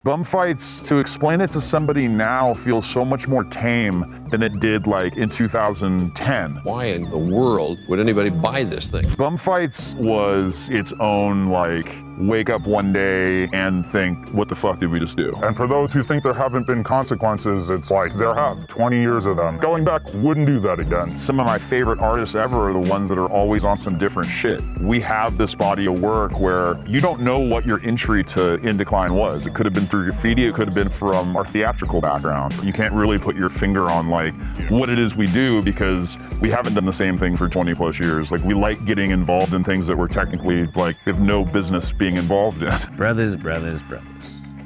Bumfights, to explain it to somebody now, feels so much more tame than it did like in 2010. Why in the world would anybody buy this thing? Bumfights was its own like wake up one day and think, what the fuck did we just do? And for those who think there haven't been consequences, it's like there have 20 years of them. Going back, wouldn't do that again. Some of my favorite artists ever are the ones that are always on some different shit. We have this body of work where you don't know what your entry to Indecline was. It could have been through graffiti, it could have been from our theatrical background. You can't really put your finger on like what it is we do because we haven't done the same thing for 20 plus years. Like we like getting involved in things that we're technically like we have no business being involved in. Brothers.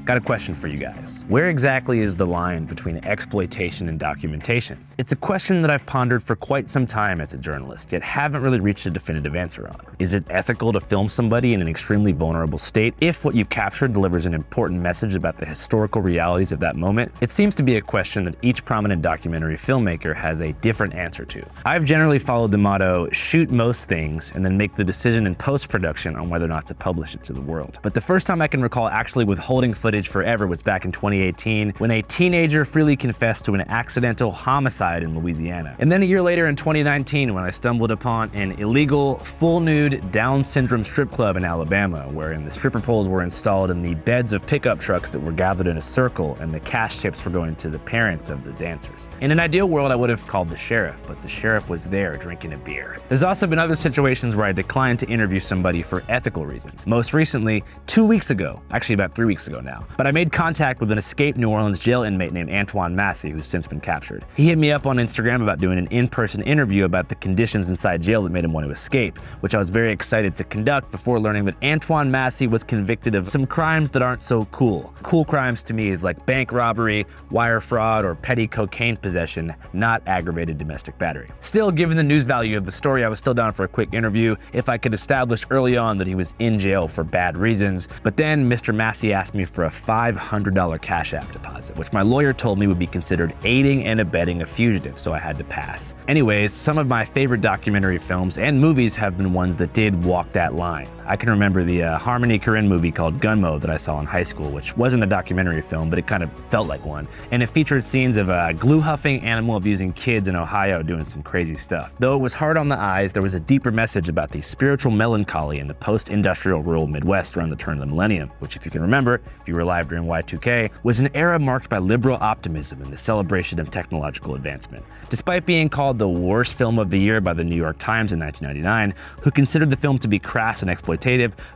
Got a question for you guys. Where exactly is the line between exploitation and documentation? It's a question that I've pondered for quite some time as a journalist, yet haven't really reached a definitive answer on. Is it ethical to film somebody in an extremely vulnerable state if what you've captured delivers an important message about the historical realities of that moment? It seems to be a question that each prominent documentary filmmaker has a different answer to. I've generally followed the motto, shoot most things and then make the decision in post-production on whether or not to publish it to the world. But the first time I can recall actually withholding footage forever was back in 2018 when a teenager freely confessed to an accidental homicide in Louisiana. And then a year later in 2019 when I stumbled upon an illegal, full nude Down syndrome strip club in Alabama, wherein the stripper poles were installed in the beds of pickup trucks that were gathered in a circle and the cash tips were going to the parents of the dancers. In an ideal world, I would have called the sheriff, but the sheriff was there drinking a beer. There's also been other situations where I declined to interview somebody for ethical reasons. Most recently, 2 weeks ago, actually about 3 weeks ago now, but I made contact with an escaped New Orleans jail inmate named Antoine Massey, who's since been captured. He hit me up on Instagram about doing an in-person interview about the conditions inside jail that made him want to escape, which I was very excited to conduct before learning that Antoine Massey was convicted of some crimes that aren't so cool. Cool crimes to me is like bank robbery, wire fraud, or petty cocaine possession, not aggravated domestic battery. Still, given the news value of the story, I was still down for a quick interview if I could establish early on that he was in jail for bad reasons, but then Mr. Massey asked me for a $500 Cash App deposit, which my lawyer told me would be considered aiding and abetting a fugitive, so I had to pass. Anyways, some of my favorite documentary films and movies have been ones that did walk that line. I can remember the Harmony Korine movie called Gunmo that I saw in high school, which wasn't a documentary film, but it kind of felt like one. And it featured scenes of glue-huffing, animal-abusing kids in Ohio doing some crazy stuff. Though it was hard on the eyes, there was a deeper message about the spiritual melancholy in the post-industrial rural Midwest around the turn of the millennium, which, if you can remember, if you were alive during Y2K, was an era marked by liberal optimism and the celebration of technological advancement. Despite being called the worst film of the year by the New York Times in 1999, who considered the film to be crass and exploitative,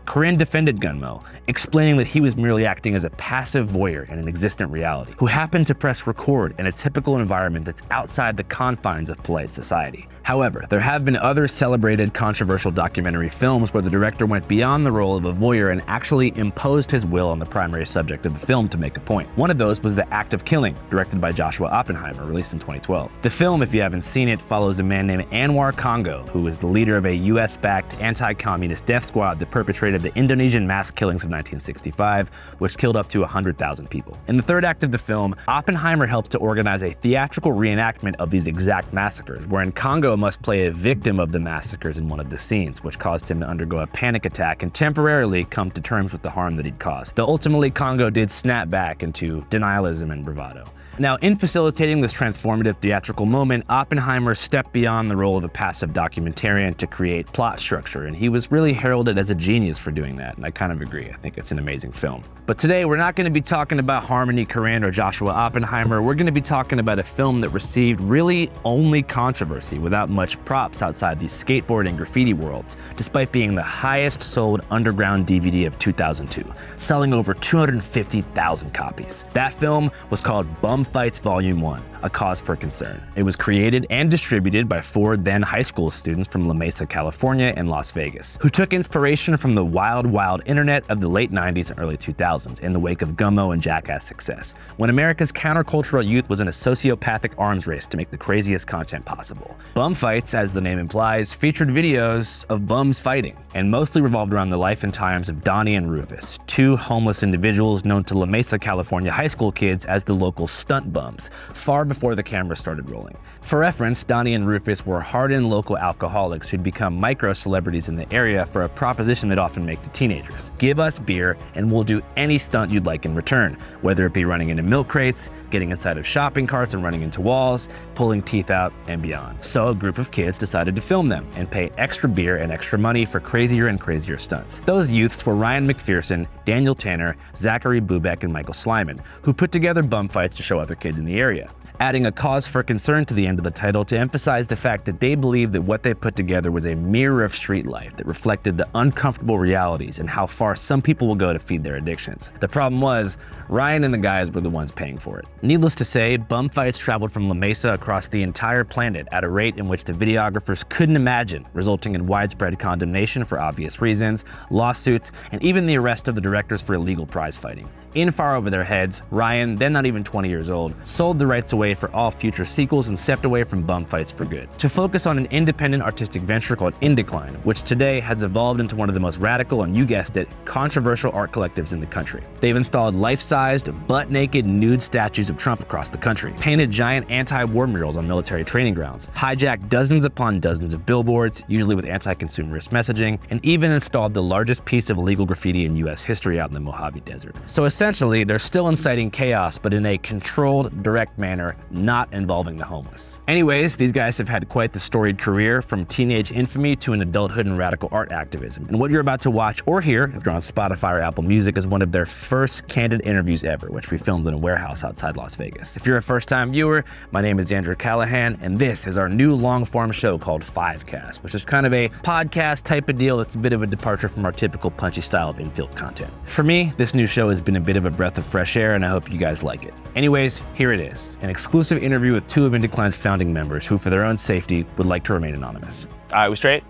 Korine defended Gunmo, explaining that he was merely acting as a passive voyeur in an existent reality, who happened to press record in a typical environment that's outside the confines of polite society. However, there have been other celebrated controversial documentary films where the director went beyond the role of a voyeur and actually imposed his will on the primary subject of the film to make a point. One of those was The Act of Killing, directed by Joshua Oppenheimer, released in 2012. The film, if you haven't seen it, follows a man named Anwar Congo, who is the leader of a US-backed anti-communist death squad that perpetrated the Indonesian mass killings of 1965, which killed up to 100,000 people. In the third act of the film, Oppenheimer helps to organize a theatrical reenactment of these exact massacres, wherein Congo must play a victim of the massacres in one of the scenes, which caused him to undergo a panic attack and temporarily come to terms with the harm that he'd caused. Though ultimately Congo did snap back into denialism and bravado. Now, in facilitating this transformative theatrical moment, Oppenheimer stepped beyond the role of a passive documentarian to create plot structure, and he was really heralded as a genius for doing that, and I kind of agree. I think it's an amazing film. But today, we're not going to be talking about Harmony Korine or Joshua Oppenheimer. We're going to be talking about a film that received really only controversy without much props outside the skateboard and graffiti worlds, despite being the highest sold underground DVD of 2002, selling over 250,000 copies. That film was called Bumfights Volume 1, A Cause for Concern. It was created and distributed by 4 then high school students from La Mesa, California and Las Vegas, who took inspiration from the wild internet of the late 90s and early 2000s in the wake of Gummo and Jackass success, when America's countercultural youth was in a sociopathic arms race to make the craziest content possible. Bumfights, as the name implies, featured videos of bums fighting, and mostly revolved around the life and times of Donnie and Rufus, 2 homeless individuals known to La Mesa, California high school kids as the local stunt bums, far before the camera started rolling. For reference, Donnie and Rufus were hardened local alcoholics who'd become micro-celebrities in the area for a proposition they'd often make to teenagers. Give us beer and we'll do any stunt you'd like in return, whether it be running into milk crates, getting inside of shopping carts and running into walls, pulling teeth out, and beyond. So a group of kids decided to film them and pay extra beer and extra money for crazier and crazier stunts. Those youths were Ryan McPherson, Daniel Tanner, Zachary Bubeck, and Michael Slyman, who put together Bumfights to show other kids in the area, adding a cause for concern to the end of the title to emphasize the fact that they believed that what they put together was a mirror of street life that reflected the uncomfortable realities and how far some people will go to feed their addictions. The problem was, Ryan and the guys were the ones paying for it. Needless to say, Bumfights traveled from La Mesa across the entire planet at a rate in which the videographers couldn't imagine, resulting in widespread condemnation for obvious reasons, lawsuits, and even the arrest of the directors for illegal prize fighting. In far over their heads, Ryan, then not even 20 years old, sold the rights away for all future sequels and stepped away from Bumfights for good, to focus on an independent artistic venture called Indecline, which today has evolved into one of the most radical and, you guessed it, controversial art collectives in the country. They've installed life-sized, butt-naked, nude statues of Trump across the country, painted giant anti-war murals on military training grounds, hijacked dozens upon dozens of billboards, usually with anti-consumerist messaging, and even installed the largest piece of illegal graffiti in US history out in the Mojave Desert. So essentially, they're still inciting chaos, but in a controlled, direct manner, not involving the homeless. Anyways, these guys have had quite the storied career, from teenage infamy to an adulthood and radical art activism. And what you're about to watch or hear, if you're on Spotify or Apple Music, is one of their first candid interviews ever, which we filmed in a warehouse outside Las Vegas. If you're a first-time viewer, my name is Andrew Callaghan, and this is our new long-form show called Fivecast, which is kind of a podcast type of deal that's a bit of a departure from our typical punchy style of infield content. For me, this new show has been a bit of a breath of fresh air, and I hope you guys like it. Anyways, here it is, an exclusive interview with two of Indecline's founding members who, for their own safety, would like to remain anonymous. All right, we straight?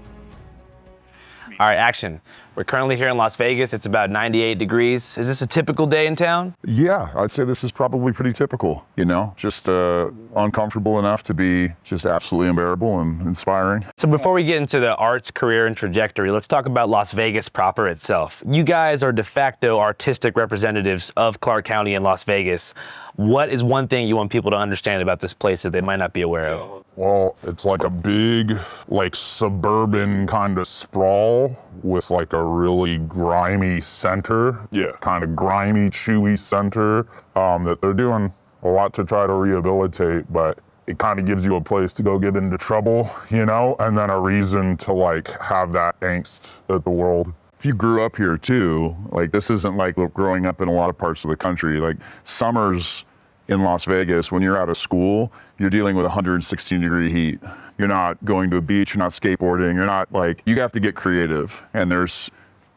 All right, action. We're currently here in Las Vegas. It's about 98 degrees. Is this a typical day in town? Yeah, I'd say this is probably pretty typical, you know, just uncomfortable enough to be just absolutely unbearable and inspiring. So before we get into the arts, career, and trajectory, let's talk about Las Vegas proper itself. You guys are de facto artistic representatives of Clark County and Las Vegas. What is one thing you want people to understand about this place that they might not be aware of? Well, it's like a big, like suburban kind of sprawl with like a really grimy center. Yeah. Kind of grimy, chewy center that they're doing a lot to try to rehabilitate, but it kind of gives you a place to go get into trouble, you know, and then a reason to like have that angst at the world. If you grew up here too, like this isn't like growing up in a lot of parts of the country. Like summers in Las Vegas, when you're out of school, you're dealing with 116-degree heat. You're not going to a beach, you're not skateboarding, you're not like, you have to get creative. And there's,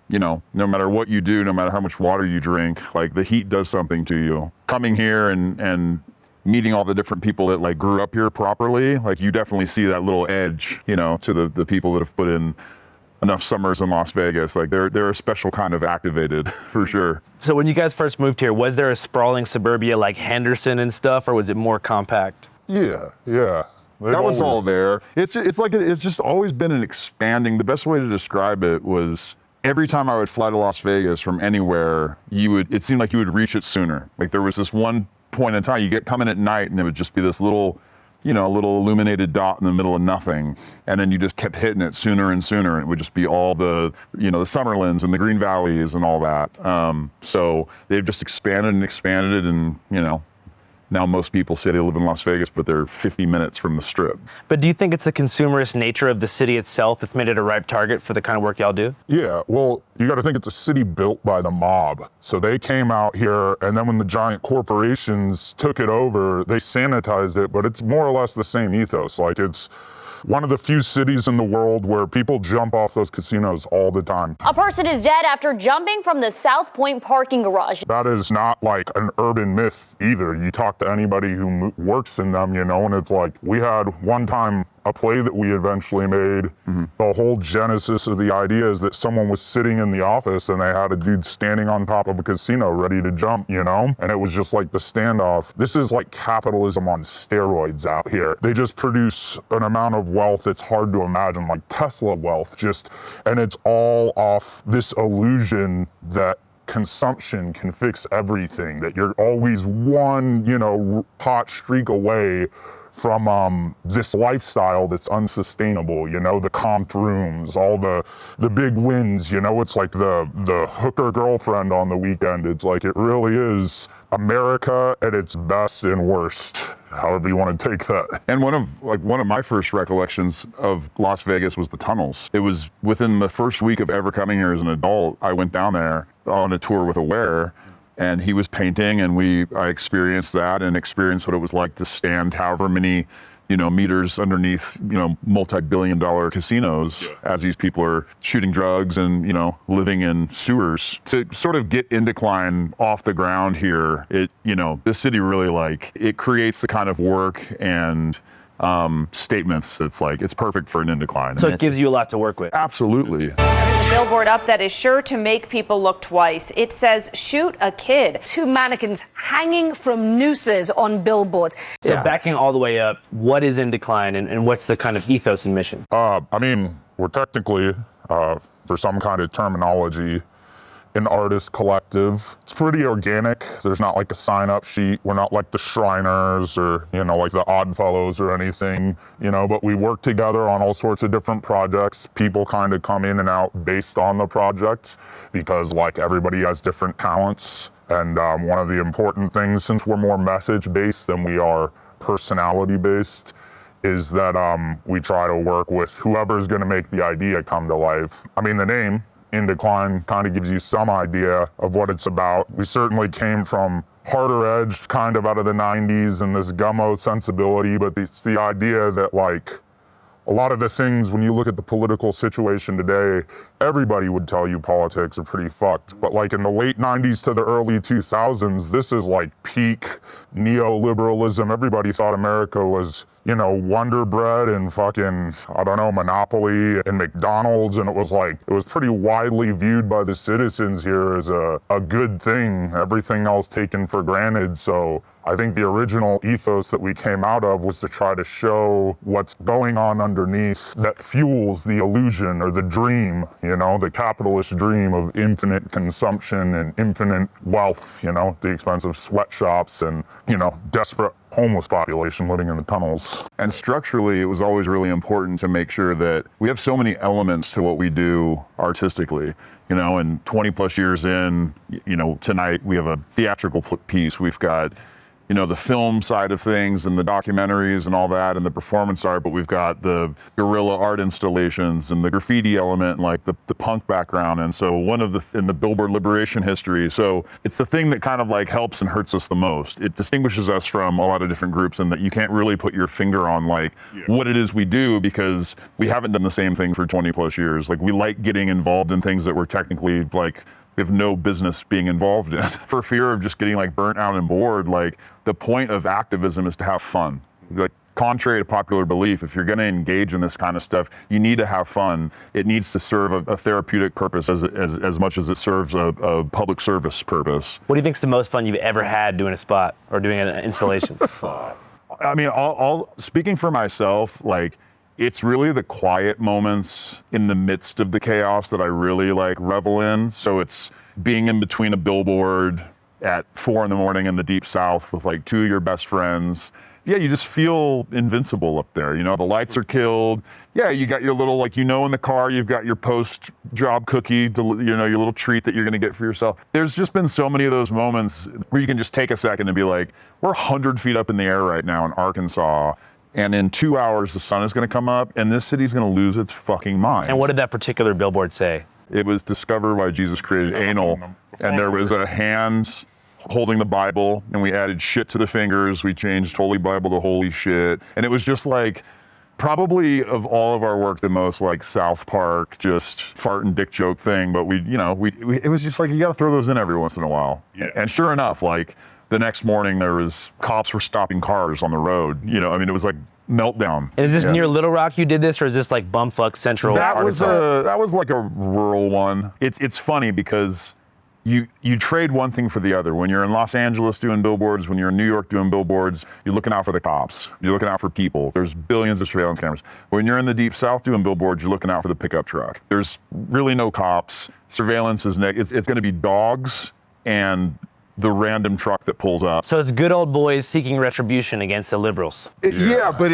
you know, no matter what you do, no matter how much water you drink, like the heat does something to you. Coming here and meeting all the different people that like grew up here properly, like you definitely see that little edge, you know, to the people that have put in enough summers in Las Vegas. Like they're a special kind of activated for sure. So when you guys first moved here, was there a sprawling suburbia like Henderson and stuff, or was it more compact? Yeah. That was all there. It's just always been an expanding. The best way to describe it was every time I would fly to Las Vegas from anywhere, it seemed like you would reach it sooner. Like there was this one point in time, you get coming at night and it would just be this little illuminated dot in the middle of nothing. And then you just kept hitting it sooner and sooner. And it would just be all the, the Summerlins and the Green Valleys and all that. So they've just expanded and, now most people say they live in Las Vegas, but they're 50 minutes from the Strip. But do you think it's the consumerist nature of the city itself that's made it a ripe target for the kind of work y'all do? Yeah, well, you got to think it's a city built by the mob. So they came out here, and then when the giant corporations took it over, they sanitized it, but it's more or less the same ethos. Like it's one of the few cities in the world where people jump off those casinos all the time. A person is dead after jumping from the South Point parking garage. That is not like an urban myth either. You talk to anybody who works in them, and it's like, we had one time a play that we eventually made. Mm-hmm. The whole genesis of the idea is that someone was sitting in the office and they had a dude standing on top of a casino ready to jump, and it was just like the standoff. This is like capitalism on steroids out here. They just produce an amount of wealth that's hard to imagine, like Tesla wealth, and it's all off this illusion that consumption can fix everything, that you're always one, hot streak away from this lifestyle that's unsustainable, the comped rooms, all the big wins, it's like the hooker girlfriend on the weekend. It's like, it really is America at its best and worst, however you want to take that. And one of my first recollections of Las Vegas was the tunnels. It was within the first week of ever coming here as an adult, I went down there on a tour with Aware, and he was painting, and I experienced that and experienced what it was like to stand however many, meters underneath, multi-billion-dollar casinos as these people are shooting drugs and, living in sewers. To sort of get Indecline off the ground here, this city really it creates the kind of work and statements that's it's perfect for an Indecline. So it gives you a lot to work with. Absolutely. There's a billboard up that is sure to make people look twice. It says, "Shoot a kid." 2 mannequins hanging from nooses on billboards. So backing all the way up, what is Indecline and what's the kind of ethos and mission? We're technically, for some kind of terminology, an artist collective. It's pretty organic. There's not a sign-up sheet. We're not like the Shriners or, like the Oddfellows or anything, but we work together on all sorts of different projects. People kind of come in and out based on the project because everybody has different talents. And one of the important things, since we're more message-based than we are personality-based, is that we try to work with whoever's gonna make the idea come to life. The name, Indecline, kind of gives you some idea of what it's about. We certainly came from harder edged kind of out of the 90s and this gummo sensibility, but it's the idea that a lot of the things, when you look at the political situation today, everybody would tell you politics are pretty fucked. But in the late 90s to the early 2000s, this is peak neoliberalism. Everybody thought America was, Wonder Bread and fucking, Monopoly and McDonald's. And it was pretty widely viewed by the citizens here as a good thing, everything else taken for granted. So I think the original ethos that we came out of was to try to show what's going on underneath that fuels the illusion or the dream, the capitalist dream of infinite consumption and infinite wealth, at the expense of sweatshops and, desperate homeless population living in the tunnels. And structurally, it was always really important to make sure that we have so many elements to what we do artistically, and 20 plus years in, tonight we have a theatrical piece. We've got, the film side of things and the documentaries and all that and the performance art, but we've got the guerrilla art installations and the graffiti element and the punk background. And so in the Billboard liberation history. So it's the thing that kind of helps and hurts us the most. It distinguishes us from a lot of different groups in that you can't really put your finger on what it is we do because we haven't done the same thing for 20 plus years. We like getting involved in things that we're technically we have no business being involved in for fear of just getting burnt out and bored. The point of activism is to have fun. Contrary to popular belief, if you're going to engage in this kind of stuff, you need to have fun. It needs to serve a therapeutic purpose as much as it serves a public service purpose. What do you think's the most fun you've ever had doing a spot or doing an installation? Speaking for myself, it's really the quiet moments in the midst of the chaos that I really revel in. So it's being in between a billboard at 4 a.m. in the deep south with 2 of your best friends. Yeah, you just feel invincible up there. The lights are killed. Yeah, you got your little, in the car, you've got your post-job cookie, your little treat that you're gonna get for yourself. There's just been so many of those moments where you can just take a second and be we're 100 feet up in the air right now in Arkansas. And in 2 hours, the sun is going to come up, and this city's going to lose its fucking mind. And what did that particular billboard say? It was discovered why Jesus created anal, and there was a hand holding the Bible, and we added shit to the fingers. We changed Holy Bible to Holy Shit. And it was just probably of all of our work, the most South Park, just fart and dick joke thing. But it was just you got to throw those in every once in a while. Yeah. And sure enough, the next morning, cops were stopping cars on the road. It was meltdown. And is this near Little Rock you did this, or is this Bumfuck Central? That was a rural one. It's funny because you trade one thing for the other. When you're in Los Angeles doing billboards, when you're in New York doing billboards, you're looking out for the cops. You're looking out for people. There's billions of surveillance cameras. When you're in the Deep South doing billboards, you're looking out for the pickup truck. There's really no cops. Surveillance is, it's going to be dogs and the random truck that pulls up. So it's good old boys seeking retribution against the liberals. Yeah, but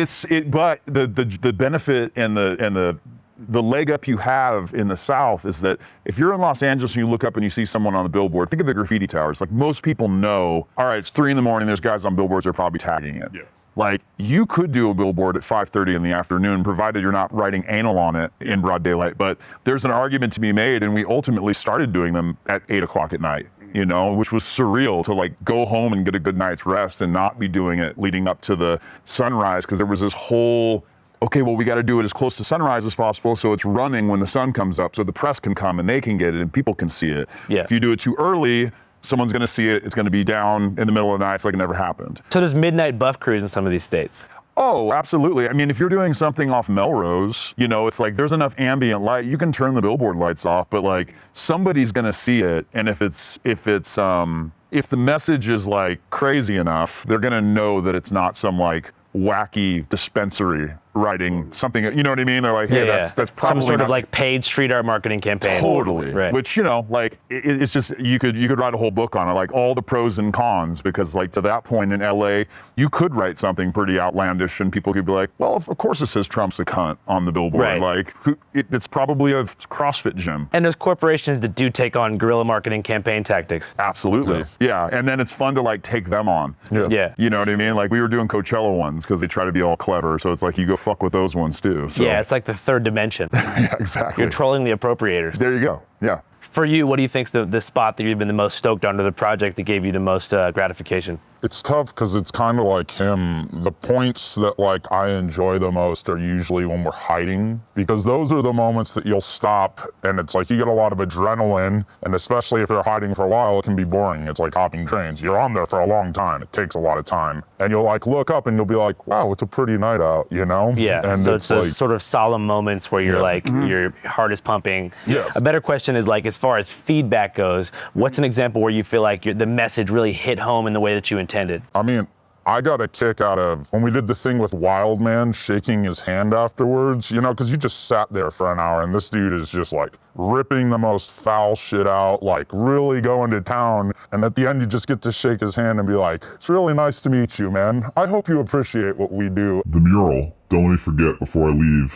but the benefit and the leg up you have in the South is that if you're in Los Angeles and you look up and you see someone on the billboard, think of the graffiti towers. Like, most people know, all right, it's 3 a.m, there's guys on billboards, they're probably tagging it. Yeah. Like, you could do a billboard at 5:30 in the afternoon, provided you're not writing anal on it in broad daylight. But there's an argument to be made, and we ultimately started doing them at 8 o'clock at night, you know, which was surreal to like go home and get a good night's rest and not be doing it leading up to the sunrise, because there was this whole, okay, well, we got to do it as close to sunrise as possible so it's running when the sun comes up so the press can come and they can get it and people can see it. Yeah. If you do it too early, someone's going to see it, it's going to be down in the middle of the night, it's like it never happened. So there's midnight buff crews in some of these states. Oh, absolutely. I mean, if you're doing something off Melrose, you know, it's like there's enough ambient light, you can turn the billboard lights off, but like somebody's going to see it. And if the message is like crazy enough, they're going to know that it's not some like wacky dispensary writing something, you know what I mean? They're like, hey, that's probably some sort of like paid street art marketing campaign. Totally. Right. Which, you know, like it's just, you could write a whole book on it, like all the pros and cons, because like to that point in LA, you could write something pretty outlandish and people could be like, well, of course it says Trump's a cunt on the billboard. Right. Like it's probably a CrossFit gym. And there's corporations that do take on guerrilla marketing campaign tactics. Absolutely. Yeah. And then it's fun to like take them on. Yeah. You know what I mean? Like we were doing Coachella ones because they try to be all clever. So it's like you go fuck with those ones too. So. Yeah, it's like the third dimension. Yeah, exactly. You're trolling the appropriators. There you go. Yeah. For you, what do you think's the spot that you've been the most stoked on, or the project that gave you the most gratification? It's tough because it's kind of like him. The points that like I enjoy the most are usually when we're hiding, because those are the moments that you'll stop and it's like you get a lot of adrenaline, and especially if you're hiding for a while, it can be boring. It's like hopping trains. You're on there for a long time. It takes a lot of time. And you'll like look up and you'll be like, wow, it's a pretty night out, you know? Yeah, and so it's those sort of solemn moments where you're like, your heart is pumping. Yeah. A better question is like, as far as feedback goes, what's an example where you feel like the message really hit home in the way that you intended? I mean, I got a kick out of when we did the thing with Wildman shaking his hand afterwards, you know, because you just sat there for an hour and this dude is just like ripping the most foul shit out, like really going to town. And at the end, you just get to shake his hand and be like, it's really nice to meet you, man. I hope you appreciate what we do. The mural, don't let me forget before I leave,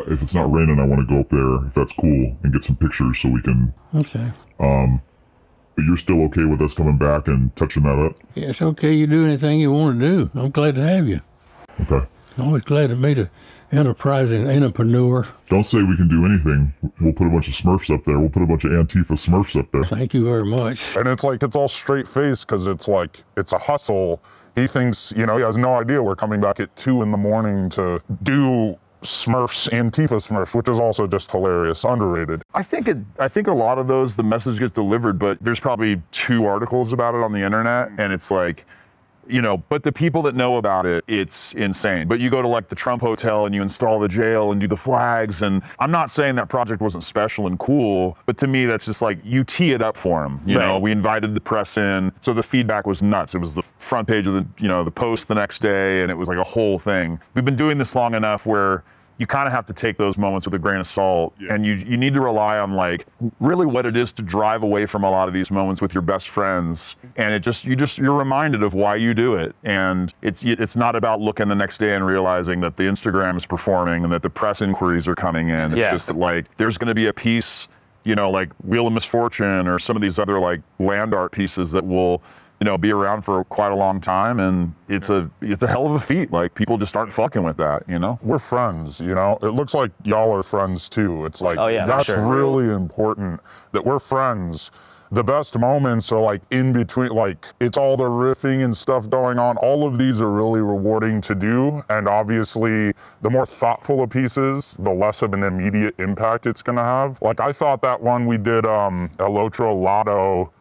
if it's not raining, I want to go up there, if that's cool, and get some pictures so we can... Okay. But you're still okay with us coming back and touching that up? Yeah, it's okay. You do anything you want to do. I'm glad to have you. Okay. I'm always glad to meet an enterprising entrepreneur. Don't say we can do anything. We'll put a bunch of Smurfs up there. We'll put a bunch of Antifa Smurfs up there. Thank you very much. And it's like, it's all straight face because it's like, it's a hustle. He thinks, you know, he has no idea we're coming back at 2 a.m. to do Smurfs, Antifa Smurfs, which is also just hilarious, underrated. I think a lot of those, the message gets delivered, but there's probably 2 articles about it on the internet, and it's like, you know, but the people that know about it, it's insane. But you go to like the Trump Hotel and you install the jail and do the flags, and I'm not saying that project wasn't special and cool, but to me that's just like, you tee it up for him. You know, we invited the press in, so the feedback was nuts. It was the front page of the, you know, the Post the next day, and it was like a whole thing. We've been doing this long enough where you kind of have to take those moments with a grain of salt, and you need to rely on like really what it is to drive away from a lot of these moments with your best friends, and you're reminded of why you do it, and it's not about looking the next day and realizing that the Instagram is performing and that the press inquiries are coming in. It's just that like there's going to be a piece, you know, like Wheel of Misfortune or some of these other like land art pieces that will, you know, be around for quite a long time, and it's a hell of a feat. Like people just aren't fucking with that, you know? We're friends, you know? It looks like y'all are friends too. It's like, that's really important that we're friends. The best moments are like in between, like it's all the riffing and stuff going on. All of these are really rewarding to do. And obviously the more thoughtful a piece is, the less of an immediate impact it's gonna have. Like I thought that one we did, El Otro Lado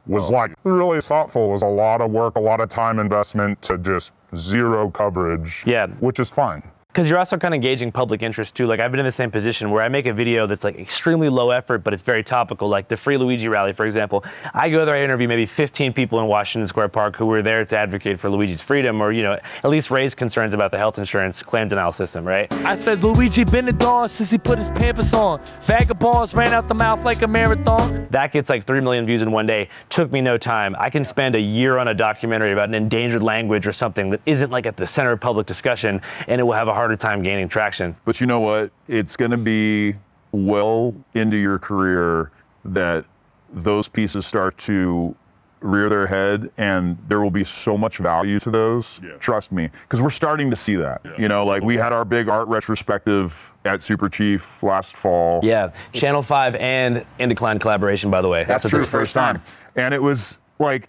was like really thoughtful. It was a lot of work, a lot of time investment to just 0 coverage, which is fine. Because you're also kind of gauging public interest too. Like I've been in the same position where I make a video that's like extremely low effort, but it's very topical, like the Free Luigi rally, for example. I go there, I interview maybe 15 people in Washington Square Park who were there to advocate for Luigi's freedom, or, you know, at least raise concerns about the health insurance claim denial system, right? I said Luigi been a dog since he put his Pampers on. Vagabonds ran out the mouth like a marathon. That gets like 3 million views in one day. Took me no time. I can spend a year on a documentary about an endangered language or something that isn't like at the center of public discussion, and it will have a harder time gaining traction. But you know what? It's going to be well into your career that those pieces start to rear their head, and there will be so much value to those. Trust me, because we're starting to see that. You know, like we had our big art retrospective at Super Chief last fall. Yeah, Channel 5 and Indecline collaboration, by the way. That's true, first time. And it was like,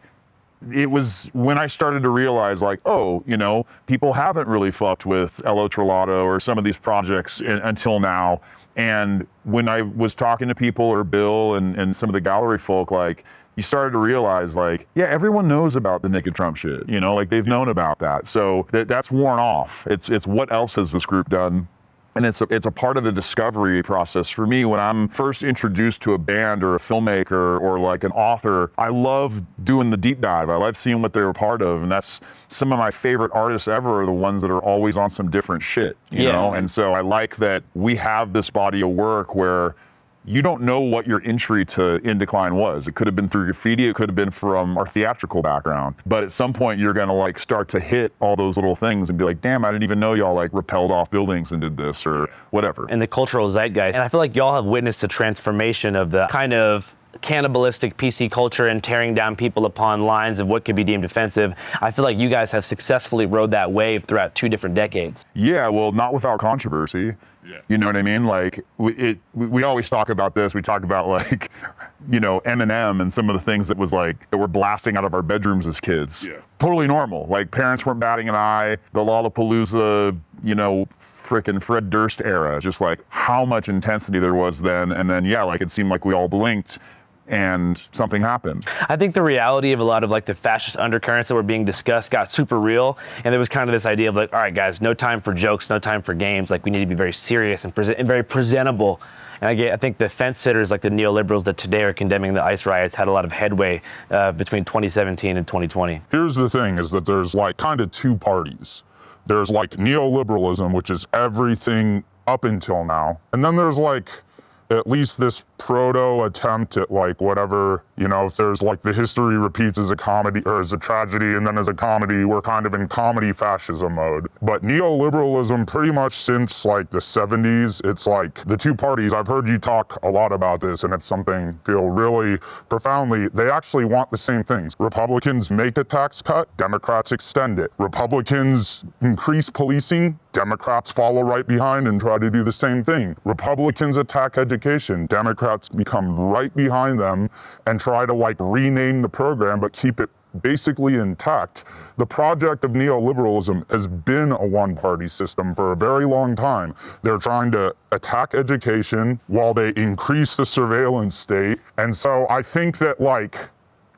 it was when I started to realize, like, oh, you know, people haven't really fucked with Elo Trolato or some of these projects until now. And when I was talking to people, or Bill and some of the gallery folk, like, you started to realize, like, yeah, everyone knows about the Naked Trump shit, you know, like they've known about that. So that's worn off. It's what else has this group done? And it's a part of the discovery process for me. When I'm first introduced to a band or a filmmaker or like an author, I love doing the deep dive. I love seeing what they're a part of. And that's some of my favorite artists ever are the ones that are always on some different shit, you know? And so I like that we have this body of work where you don't know what your entry to Indecline was. It could have been through graffiti, it could have been from our theatrical background. But at some point you're gonna like start to hit all those little things and be like, damn, I didn't even know y'all like rappelled off buildings and did this or whatever. And the cultural zeitgeist. And I feel like y'all have witnessed the transformation of the kind of cannibalistic PC culture and tearing down people upon lines of what could be deemed offensive. I feel like you guys have successfully rode that wave throughout 2 different decades. Yeah, well, not without controversy. You know what I mean? Like, we always talk about this. We talk about, like, you know, Eminem and some of the things that was like, that were blasting out of our bedrooms as kids. Totally normal. Like, parents weren't batting an eye. The Lollapalooza, you know, frickin' Fred Durst era. Just like how much intensity there was then. And then, yeah, like it seemed like we all blinked and something happened. I think the reality of a lot of like the fascist undercurrents that were being discussed got super real, and there was kind of this idea of like, all right guys, no time for jokes, no time for games, like we need to be very serious and very presentable. And I think the fence sitters like the neoliberals that today are condemning the ICE riots had a lot of headway between 2017 and 2020. Here's the thing, is that there's like kind of 2 parties. There's like neoliberalism, which is everything up until now. And then there's like at least this proto attempt at like whatever, you know, if there's like the history repeats as a comedy or as a tragedy and then as a comedy, we're kind of in comedy fascism mode. But neoliberalism pretty much since like the 70s, it's like the 2 parties, I've heard you talk a lot about this and it's something I feel really profoundly, they actually want the same things. Republicans make a tax cut, Democrats extend it. Republicans increase policing, Democrats follow right behind and try to do the same thing. Republicans attack education, Democrats become right behind them and try to like rename the program but keep it basically intact. The project of neoliberalism has been a one-party system for a very long time. They're trying to attack education while they increase the surveillance state. And so I think that like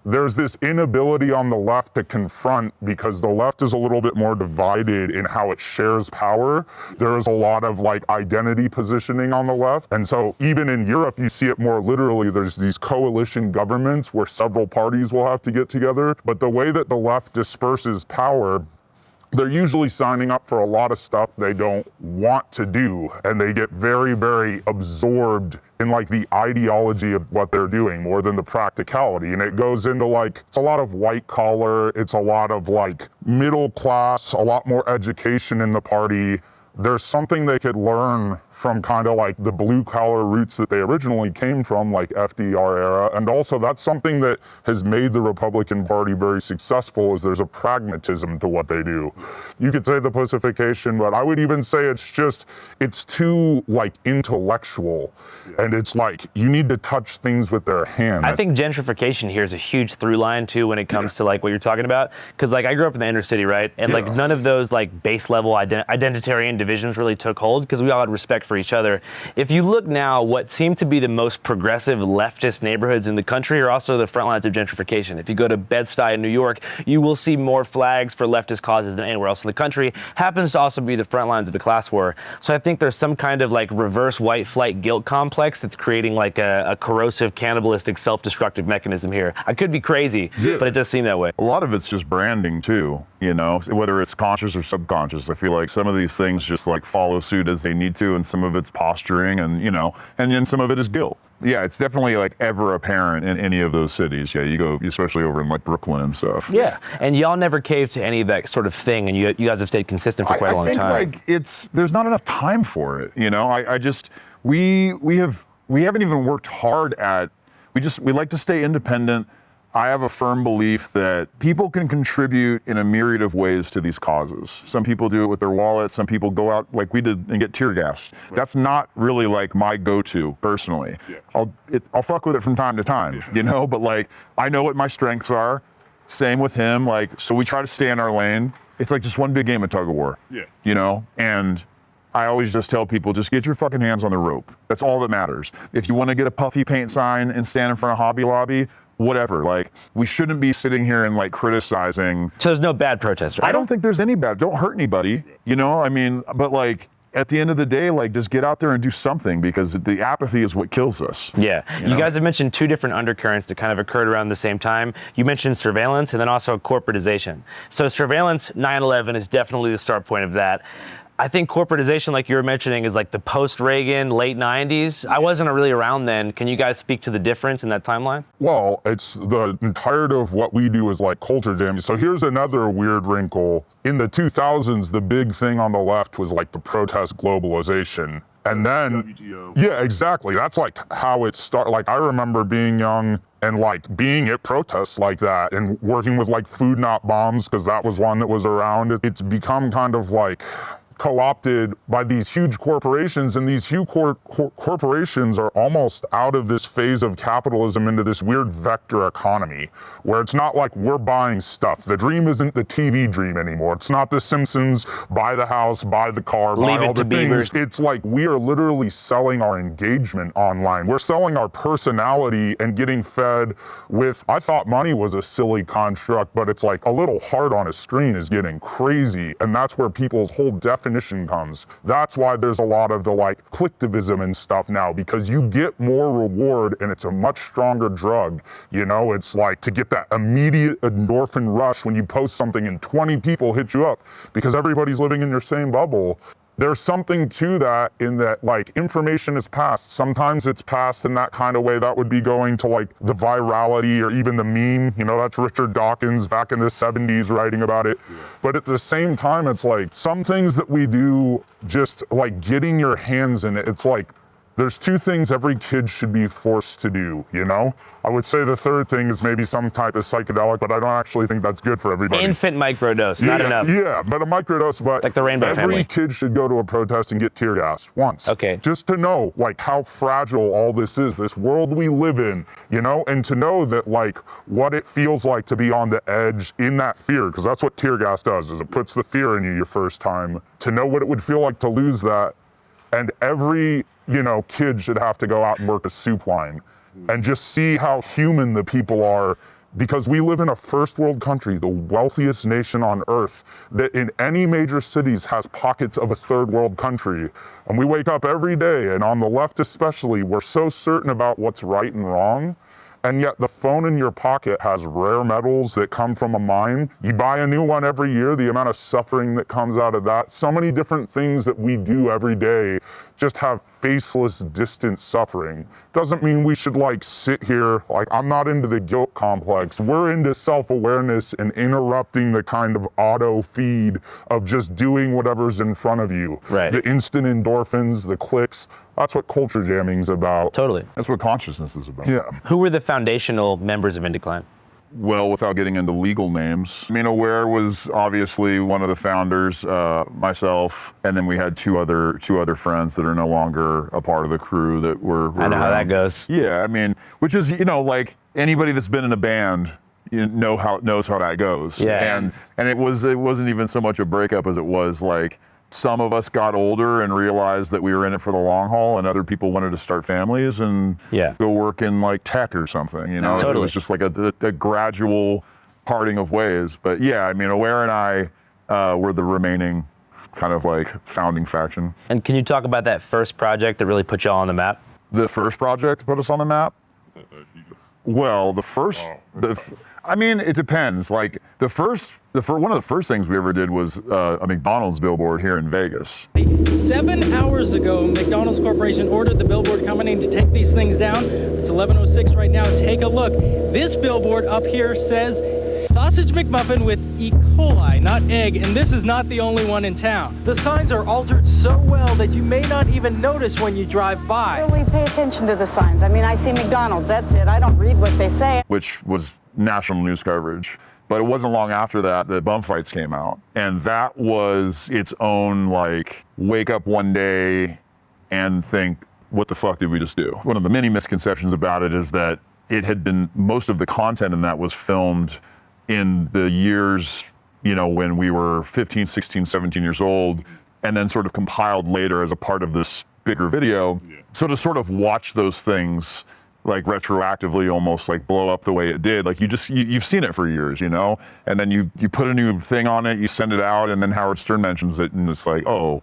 there's this inability on the left to confront because the left is a little bit more divided in how it shares power. There is a lot of like identity positioning on the left. And so even in Europe, you see it more literally. There's these coalition governments where several parties will have to get together. But the way that the left disperses power, they're usually signing up for a lot of stuff they don't want to do. And they get very, very absorbed in like the ideology of what they're doing more than the practicality. And it goes into like, it's a lot of white collar, it's a lot of like middle class, a lot more education in the party. There's something they could learn from kind of like the blue collar roots that they originally came from, like FDR era. And also that's something that has made the Republican Party very successful, is there's a pragmatism to what they do. You could say the pussification, but I would even say it's too like intellectual. And it's like, you need to touch things with their hand. I think gentrification here is a huge through line too when it comes to like what you're talking about. Cause like I grew up in the inner city, right? And like none of those like base level identitarian divisions really took hold because we all had respect for each other. If you look now, what seem to be the most progressive leftist neighborhoods in the country are also the front lines of gentrification. If you go to Bed-Stuy in New York, you will see more flags for leftist causes than anywhere else in the country. Happens to also be the front lines of the class war. So I think there's some kind of like reverse white flight guilt complex that's creating like a corrosive, cannibalistic, self-destructive mechanism here. I could be crazy, but it does seem that way. A lot of it's just branding too, you know, whether it's conscious or subconscious. I feel like some of these things just like follow suit as they need to, and some of it's posturing, and you know, and then some of it is guilt. Yeah, it's definitely like ever apparent in any of those cities. Yeah, you go, especially over in like Brooklyn and stuff. Yeah, and y'all never cave to any of that sort of thing, and you guys have stayed consistent for quite a long time. I think like there's not enough time for it. You know, we haven't even worked hard at. We like to stay independent. I have a firm belief that people can contribute in a myriad of ways to these causes. Some people do it with their wallets. Some people go out like we did and get tear gassed. Right. That's not really like my go-to personally. Yeah. I'll fuck with it from time to time, you know, but like I know what my strengths are. Same with him. Like, so we try to stay in our lane. It's like just one big game of tug of war, you know, and I always just tell people, just get your fucking hands on the rope. That's all that matters. If you want to get a puffy paint sign and stand in front of Hobby Lobby, whatever. Like, we shouldn't be sitting here and like criticizing. So there's no bad protest, right? I don't think there's any bad. Don't hurt anybody, you know? I mean, but like, at the end of the day, like, just get out there and do something, because the apathy is what kills us. Yeah. You guys have mentioned two different undercurrents that kind of occurred around the same time. You mentioned surveillance and then also corporatization. So surveillance, 9/11 is definitely the start point of that. I think corporatization, like you were mentioning, is like the post-Reagan, late 90s. I wasn't really around then. Can you guys speak to the difference in that timeline? Well, it's the entirety of what we do is like culture jamming. So here's another weird wrinkle. In the 2000s, the big thing on the left was like the protest globalization. And then, WTO. Yeah, exactly. That's like how it started. Like, I remember being young and like being at protests like that and working with like Food Not Bombs, because that was one that was around. It's become kind of like co-opted by these huge corporations, and these huge corporations are almost out of this phase of capitalism into this weird vector economy, where it's not like we're buying stuff. The dream isn't the TV dream anymore. It's not The Simpsons, buy the house, buy the car, buy all the things. It's like we are literally selling our engagement online. We're selling our personality and getting fed with, I thought money was a silly construct, but it's like a little heart on a screen is getting crazy, and that's where people's whole definition comes. That's why there's a lot of the like clicktivism and stuff now, because you get more reward and it's a much stronger drug. You know, it's like to get that immediate endorphin rush when you post something and 20 people hit you up because everybody's living in your same bubble. There's something to that, in that like information is passed. Sometimes it's passed in that kind of way that would be going to like the virality or even the meme. You know, that's Richard Dawkins back in the 70s writing about it. Yeah. But at the same time, it's like some things that we do, just like getting your hands in it. It's like, there's two things every kid should be forced to do, you know? I would say the third thing is maybe some type of psychedelic, but I don't actually think that's good for everybody. Infant microdose, not enough. Yeah, but a microdose, but like the Rainbow Family. Every kid should go to a protest and get tear gassed once. Okay. Just to know like how fragile all this is, this world we live in, you know? And to know that like what it feels like to be on the edge in that fear, because that's what tear gas does, is it puts the fear in you your first time. To know what it would feel like to lose that. And every, you know, kid should have to go out and work a soup line and just see how human the people are, because we live in a first world country, the wealthiest nation on earth, that in any major cities has pockets of a third world country. And we wake up every day, and on the left especially, we're so certain about what's right and wrong. And yet the phone in your pocket has rare metals that come from a mine. You buy a new one every year, the amount of suffering that comes out of that. So many different things that we do every day just have faceless, distant suffering. Doesn't mean we should like sit here, like I'm not into the guilt complex. We're into self-awareness and interrupting the kind of auto feed of just doing whatever's in front of you. Right. The instant endorphins, the clicks. That's what culture jamming's about. Totally. That's what consciousness is about. Yeah. Who were the foundational members of Indecline? Well, without getting into legal names, I mean, Aware was obviously one of the founders, myself, and then we had two other friends that are no longer a part of the crew that were I know how that goes. Yeah, I mean, which is, you know, like anybody that's been in a band, knows how that goes. Yeah. And it wasn't even so much a breakup as it was like some of us got older and realized that we were in it for the long haul, and other people wanted to start families and go work in like tech or something, you know? Totally. It was just like a gradual parting of ways. But yeah, I mean, Aware and I were the remaining kind of like founding faction. And can you talk about that first project that really put y'all on the map? The first project to put us on the map? Well, I mean, it depends. Like one of the first things we ever did was a McDonald's billboard here in Vegas. 7 hours ago, McDonald's Corporation ordered the billboard company to take these things down. It's 11:06 right now. Take a look. This billboard up here says Sausage McMuffin with E. coli, not egg, and this is not the only one in town. The signs are altered so well that you may not even notice when you drive by. We pay attention to the signs. I mean, I see McDonald's, that's it. I don't read what they say. Which was national news coverage. But it wasn't long after that Bumfights came out. And that was its own, like, wake up one day and think, what the fuck did we just do? One of the many misconceptions about it is that it had been, most of the content in that was filmed in the years, you know, when we were 15, 16, 17 years old, and then sort of compiled later as a part of this bigger video. So to sort of watch those things like retroactively almost like blow up the way it did, like you've seen it for years, you know, and then you put a new thing on it, you send it out, and then Howard Stern mentions it, and it's like, oh,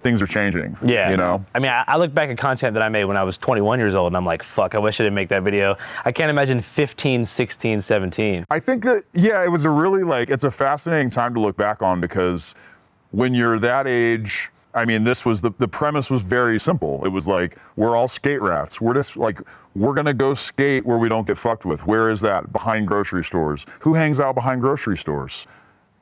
things are changing. Yeah. You know? I mean, I look back at content that I made when I was 21 years old, and I'm like, fuck, I wish I didn't make that video. I can't imagine 15, 16, 17. I think that, yeah, it was a really, like, it's a fascinating time to look back on, because when you're that age, I mean, this was the premise was very simple. It was like, we're all skate rats. We're just like, we're gonna go skate where we don't get fucked with. Where is that? Behind grocery stores. Who hangs out behind grocery stores?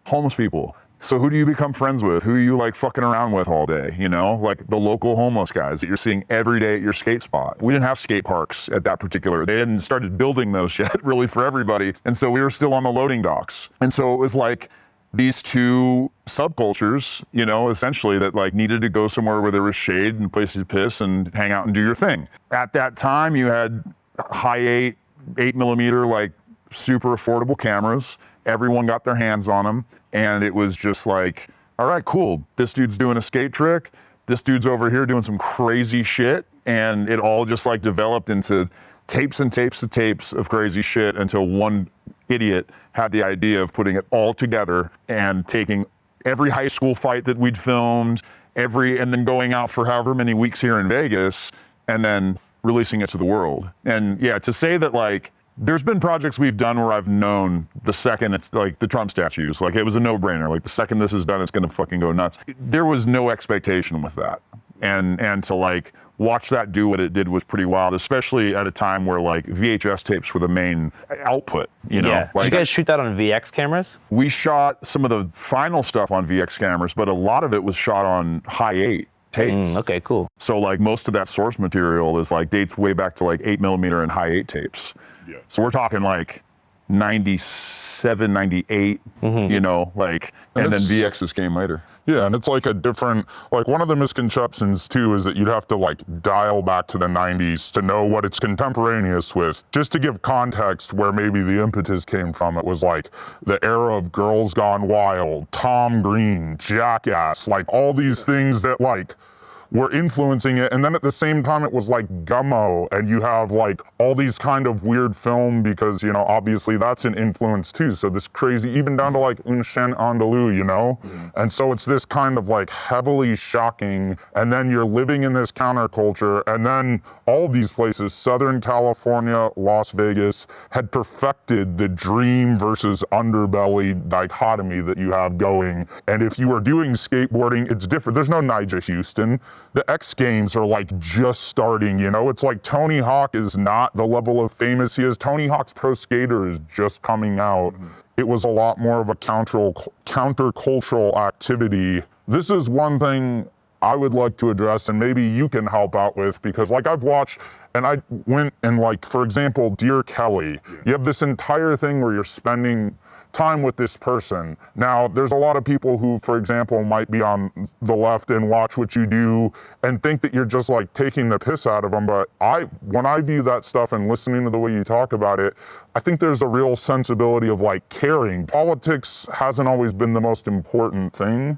Homeless people. So who do you become friends with? Who are you like fucking around with all day? You know, like the local homeless guys that you're seeing every day at your skate spot. We didn't have skate parks at that particular, they hadn't started building those yet really for everybody. And so we were still on the loading docks. And so it was like, these two subcultures, you know, essentially that like needed to go somewhere where there was shade and places to piss and hang out and do your thing. At that time, you had high 8mm, like super affordable cameras. Everyone got their hands on them. And it was just like, all right, cool. This dude's doing a skate trick. This dude's over here doing some crazy shit. And it all just like developed into tapes and tapes and tapes of crazy shit until one idiot had the idea of putting it all together and taking every high school fight that we'd filmed, and then going out for however many weeks here in Vegas, and then releasing it to the world. And yeah, to say that like, there's been projects we've done where I've known the second it's like the Trump statues, like it was a no-brainer. Like the second this is done, it's gonna fucking go nuts. There was no expectation with that. And to like, watch that do what it did was pretty wild, especially at a time where like VHS tapes were the main output, you know? Yeah. Like, did you guys shoot that on VX cameras? We shot some of the final stuff on VX cameras, but a lot of it was shot on high 8 tapes. Okay, cool. So like most of that source material is like dates way back to like 8mm and high 8 tapes. Yeah. So we're talking like 97, 98, you know, like, and then VXs came later. Yeah, and it's like a different, like one of the misconceptions too is that you'd have to like dial back to the 90s to know what it's contemporaneous with. Just to give context where maybe the impetus came from, it was like the era of Girls Gone Wild, Tom Green, Jackass, like all these things that like were influencing it. And then at the same time, it was like Gummo, and you have like all these kind of weird film because, you know, obviously that's an influence too. So this crazy, even down to like Un Chien Andalou, you know? And so it's this kind of like heavily shocking, and then you're living in this counterculture, and then all these places, Southern California, Las Vegas, had perfected the dream versus underbelly dichotomy that you have going. And if you are doing skateboarding, it's different. There's no Nigel Houston. The X Games are like just starting, you know? It's like Tony Hawk is not the level of famous he is. Tony Hawk's Pro Skater is just coming out. It was a lot more of a countercultural activity. This is one thing I would like to address, and maybe you can help out with, because like I've watched, and I went and like, for example, Dear Kelly, you have this entire thing where you're spending time with this person. Now, there's a lot of people who, for example, might be on the left and watch what you do and think that you're just like taking the piss out of them. But when I view that stuff and listening to the way you talk about it, I think there's a real sensibility of like caring. Politics hasn't always been the most important thing.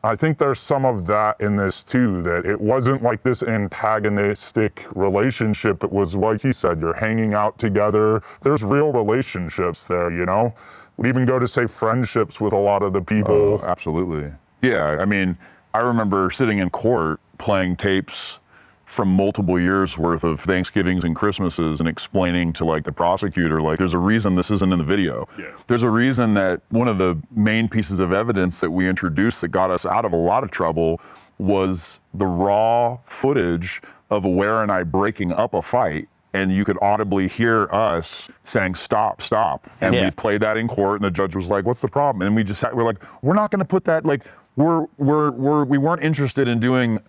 I think there's some of that in this too, that it wasn't like this antagonistic relationship. It was like he said, you're hanging out together. There's real relationships there, you know? Would even go to say friendships with a lot of the people. Oh, absolutely. Yeah, I mean, I remember sitting in court playing tapes from multiple years worth of Thanksgivings and Christmases and explaining to like the prosecutor, like, there's a reason this isn't in the video. Yeah. There's a reason that one of the main pieces of evidence that we introduced that got us out of a lot of trouble was the raw footage of Aware and I breaking up a fight. And you could audibly hear us saying, stop, stop. And we played that in court and the judge was like, what's the problem? And we just we're like, we're not gonna put that, like, we weren't interested in doing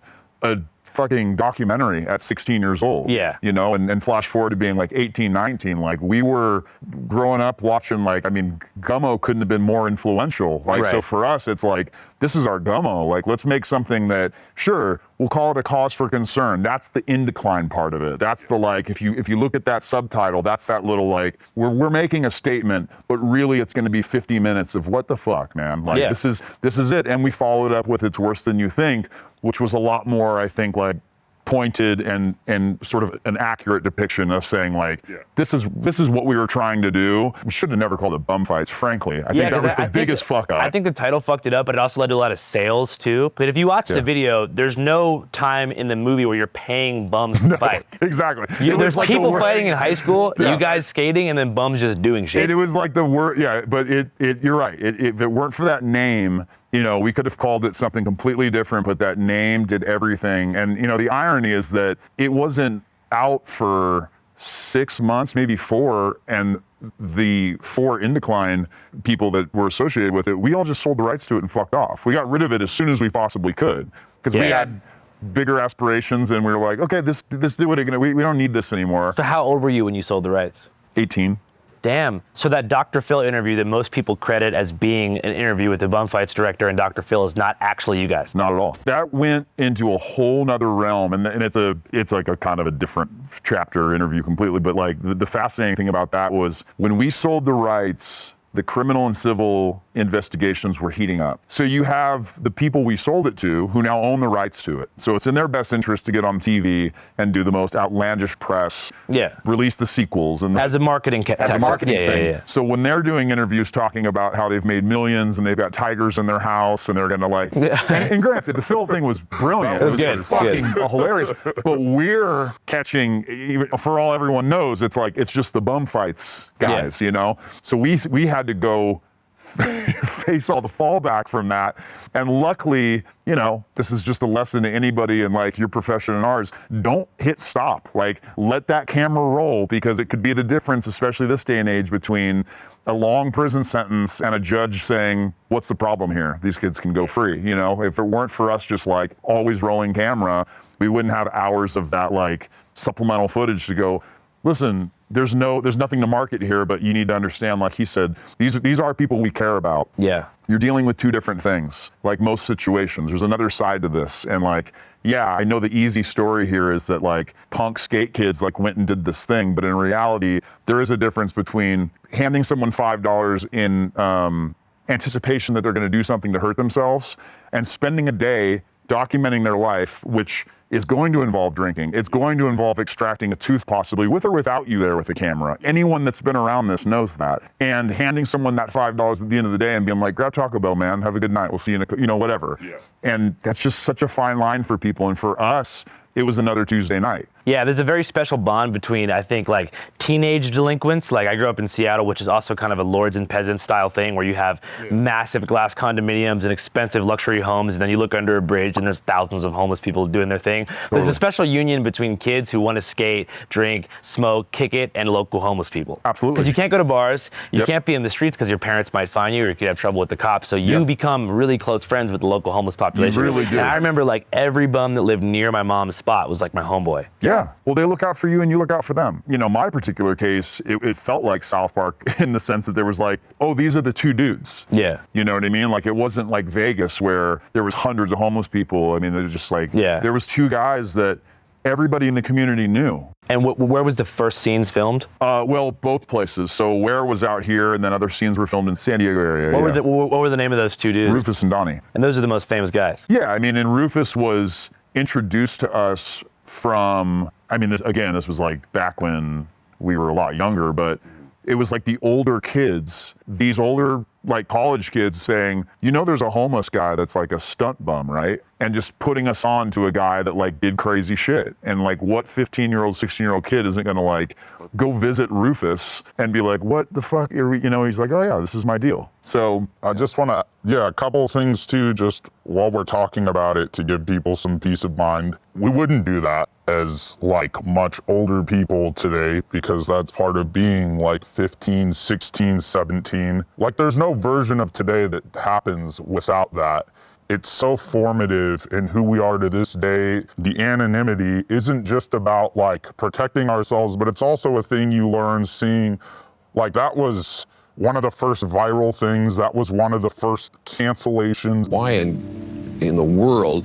a fucking documentary at 16 years old. Yeah. You know, and flash forward to being like 18, 19, like we were growing up watching, like, I mean, Gummo couldn't have been more influential. Like, so for us, it's like, this is our Gummo. Like, let's make something that, sure, we'll call it a cause for concern. That's the Indecline part of it. That's the, like, if you look at that subtitle, that's that little, like, we're making a statement, but really it's gonna be 50 minutes of what the fuck, man? Like, this is it. And we followed up with It's Worse Than You Think, which was a lot more, I think, like, pointed and sort of an accurate depiction of saying, like, this is what we were trying to do. We should have never called it Bumfights, frankly. I think that was the biggest fuck up. I think the title fucked it up, but it also led to a lot of sales too. But if you watch the video, there's no time in the movie where you're paying bums to fight. Exactly. There's like people fighting in high school, you guys skating, and then bums just doing shit. It was like the word, but you're right. If it weren't for that name, you know, we could have called it something completely different, but that name did everything. And, you know, the irony is that it wasn't out for 6 months, maybe 4, and the 4 Indecline people that were associated with it, we all just sold the rights to it and fucked off. We got rid of it as soon as we possibly could, because we had bigger aspirations, and we were like, okay, this do it again. We don't need this anymore. So how old were you when you sold the rights? 18. Damn. So that Dr. Phil interview that most people credit as being an interview with the Bumfights director and Dr. Phil is not actually you guys. Not at all. That went into a whole nother realm, and it's like a kind of a different chapter interview completely. But like the fascinating thing about that was when we sold the rights, the criminal and civil investigations were heating up. So you have the people we sold it to who now own the rights to it. So it's in their best interest to get on TV and do the most outlandish press. Release the sequels and as a marketing thing. Yeah. So when they're doing interviews talking about how they've made millions and they've got tigers in their house and they're gonna like, and granted, the Phil thing was brilliant. It was fucking hilarious. But we're catching, even for all everyone knows, it's like, it's just the Bumfights guys, you know? So we had to go face all the fallback from that. And luckily, you know, this is just a lesson to anybody in like your profession and ours. Don't hit stop. Like, let that camera roll, because it could be the difference, especially this day and age, between a long prison sentence and a judge saying, what's the problem here? These kids can go free. You know, if it weren't for us just like always rolling camera, we wouldn't have hours of that like supplemental footage to go, listen, there's nothing to market here, but you need to understand, like he said, these are people we care about. Yeah. You're dealing with 2 different things, like most situations. There's another side to this. And like, yeah, I know the easy story here is that like punk skate kids like went and did this thing, but in reality, there is a difference between handing someone $5 in anticipation that they're gonna do something to hurt themselves and spending a day documenting their life, which is going to involve drinking. It's going to involve extracting a tooth possibly, with or without you there with the camera. Anyone that's been around this knows that. And handing someone that $5 at the end of the day and being like, grab Taco Bell, man, have a good night, we'll see you in you know, whatever. Yeah. And that's just such a fine line for people. And for us, it was another Tuesday night. Yeah, there's a very special bond between, I think, like teenage delinquents. Like I grew up in Seattle, which is also kind of a lords and peasants style thing where you have massive glass condominiums and expensive luxury homes, and then you look under a bridge and there's thousands of homeless people doing their thing. Totally. There's a special union between kids who want to skate, drink, smoke, kick it, and local homeless people. Absolutely. Because you can't go to bars, you can't be in the streets because your parents might find you or you could have trouble with the cops. So you become really close friends with the local homeless population. You really do. And I remember like every bum that lived near my mom's spot was like my homeboy. Yeah, well, they look out for you and you look out for them. You know, my particular case, it felt like South Park in the sense that there was like, oh, these are the 2 dudes. Yeah. You know what I mean? Like, it wasn't like Vegas where there was hundreds of homeless people. I mean, there was just like, there was 2 guys that everybody in the community knew. And where was the first scenes filmed? Well, both places. So Where was out here, and then other scenes were filmed in San Diego area. What were the name of those two dudes? Rufus and Donnie. And those are the most famous guys. Yeah, I mean, and Rufus was introduced to us from, I mean, this was like back when we were a lot younger, but it was like the older kids, these older like college kids saying, you know, there's a homeless guy that's like a stunt bum, right? And just putting us on to a guy that like did crazy shit. And like what 15-year-old, 16-year-old kid isn't gonna like go visit Rufus and be like, what the fuck are we, you know, he's like, oh yeah, this is my deal. So I just wanna, a couple of things too, just while we're talking about it to give people some peace of mind. We wouldn't do that as like much older people today because that's part of being like 15, 16, 17. Like there's no version of today that happens without that. It's so formative in who we are to this day. The anonymity isn't just about like protecting ourselves, but it's also a thing you learn seeing. Like that was one of the first viral things. That was one of the first cancellations. Why in the world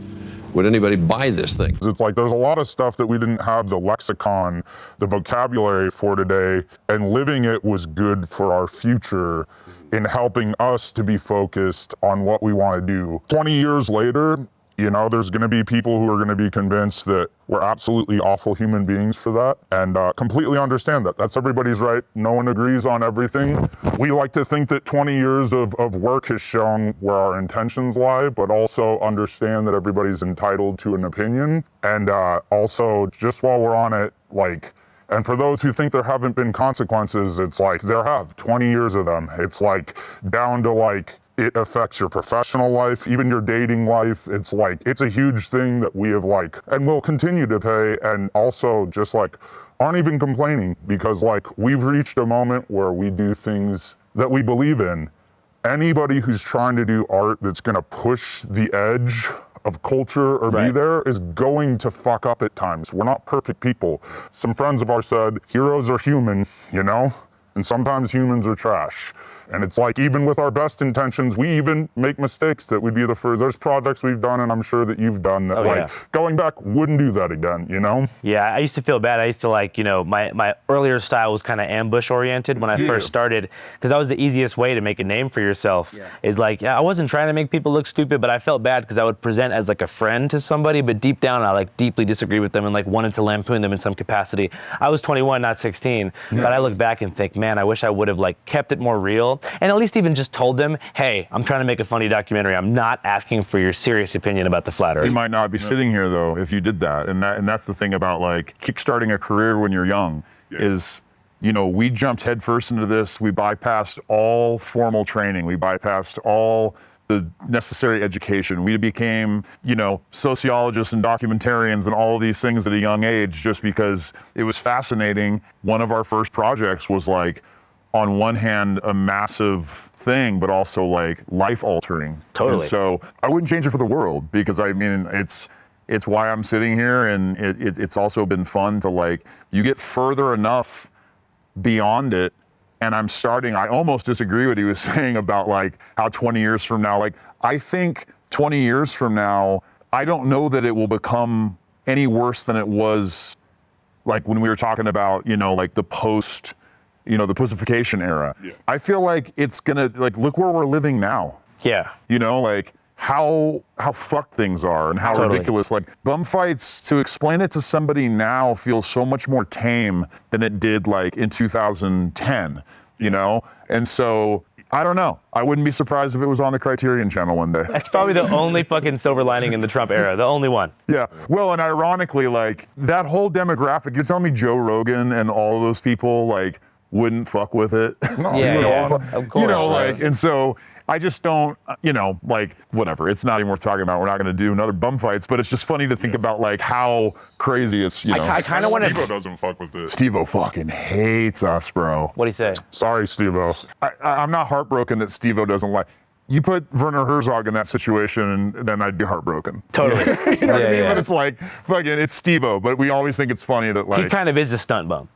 would anybody buy this thing? It's like there's a lot of stuff that we didn't have the lexicon, the vocabulary for today, and living it was good for our future in helping us to be focused on what we want to do. 20 years later, you know, there's going to be people who are going to be convinced that we're absolutely awful human beings for that, and completely understand that. That's everybody's right. No one agrees on everything. We like to think that 20 years of work has shown where our intentions lie, but also understand that everybody's entitled to an opinion. And also, just while we're on it, like, and for those who think there haven't been consequences, it's like there have 20 years of them. It's like down to like, it affects your professional life, even your dating life. It's like, it's a huge thing that we have like, and will continue to pay, and also just like, aren't even complaining because like, we've reached a moment where we do things that we believe in. Anybody who's trying to do art that's gonna push the edge of culture or be there is going to fuck up at times. We're not perfect people. Some friends of ours said, heroes are human, you know? And sometimes humans are trash. And it's like, even with our best intentions, we even make mistakes that would be the first. There's projects we've done, and I'm sure that you've done that, going back, wouldn't do that again, you know? Yeah, I used to feel bad. I used to like, you know, my earlier style was kind of ambush oriented when I first started, because that was the easiest way to make a name for yourself. Is like, I wasn't trying to make people look stupid, but I felt bad because I would present as like a friend to somebody, but deep down I like deeply disagree with them and like wanted to lampoon them in some capacity. I was 21, not 16, but I look back and think, man, I wish I would have like kept it more real, and at least even just told them, hey, I'm trying to make a funny documentary. I'm not asking for your serious opinion about the flat earth. You might not be sitting here though if you did that. And that's the thing about like kickstarting a career when you're young is, you know, we jumped headfirst into this. We bypassed all formal training. We bypassed all the necessary education. We became, you know, sociologists and documentarians and all of these things at a young age just because it was fascinating. One of our first projects was like, on one hand, a massive thing, but also like life-altering. Totally. And so I wouldn't change it for the world because I mean, it's why I'm sitting here, and it's also been fun to like, you get further enough beyond it, and I almost disagree with what he was saying about like how 20 years from now, like I think 20 years from now, I don't know that it will become any worse than it was like when we were talking about, you know, like the post, you know, the pussification era. I feel like it's gonna, like, look where we're living now. Yeah. You know, like how fucked things are and how ridiculous. Like Bumfights, to explain it to somebody now feels so much more tame than it did like in 2010, you know? And so, I don't know. I wouldn't be surprised if it was on the Criterion Channel one day. That's probably the only fucking silver lining in the Trump era, the only one. Yeah, well, and ironically, like that whole demographic, you're telling me Joe Rogan and all of those people, like, wouldn't fuck with it. No, of course. You know, like, and so I just don't, you know, like, whatever. It's not even worth talking about. We're not going to do another Bumfights, but it's just funny to think about, like, how crazy it's, you know. I kind of want to. Steve-O doesn't fuck with this. Steve-O fucking hates us, bro. What'd he say? Sorry, Steve-O. I'm not heartbroken that Steve-O doesn't like. You put Werner Herzog in that situation, and then I'd be heartbroken. Totally. You know what I mean? But it's like, fucking, it's Steve-O, but we always think it's funny that, like. He kind of is a stunt bum.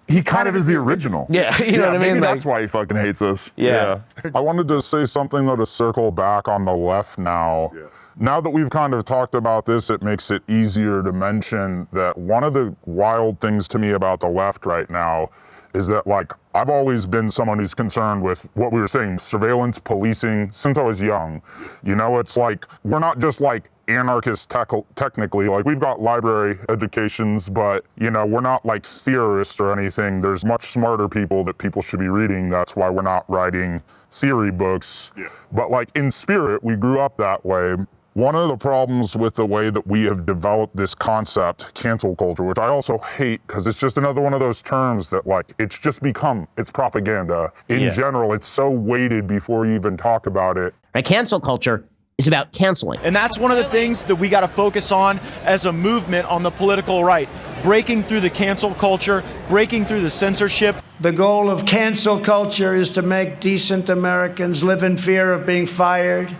He kind of is the original. Yeah, you know what I mean? Maybe Like, that's why he fucking hates us. Yeah. I wanted to say something though to circle back on the left now. Yeah. Now that we've kind of talked about this, it makes it easier to mention that one of the wild things to me about the left right now is that, like, I've always been someone who's concerned with what we were saying, surveillance, policing, since I was young. You know, it's like, we're not just like anarchists technically, like we've got library educations, but you know, we're not like theorists or anything. There's much smarter people that people should be reading. That's why we're not writing theory books. Yeah. But like in spirit, we grew up that way. One of the problems with the way that we have developed this concept, cancel culture, which I also hate because it's just another one of those terms that like, it's just become, it's propaganda. In general, it's so weighted before you even talk about it. Right, cancel culture is about canceling. And that's one of the things that we got to focus on as a movement on the political right. Breaking through the cancel culture, breaking through the censorship. The goal of cancel culture is to make decent Americans live in fear of being fired,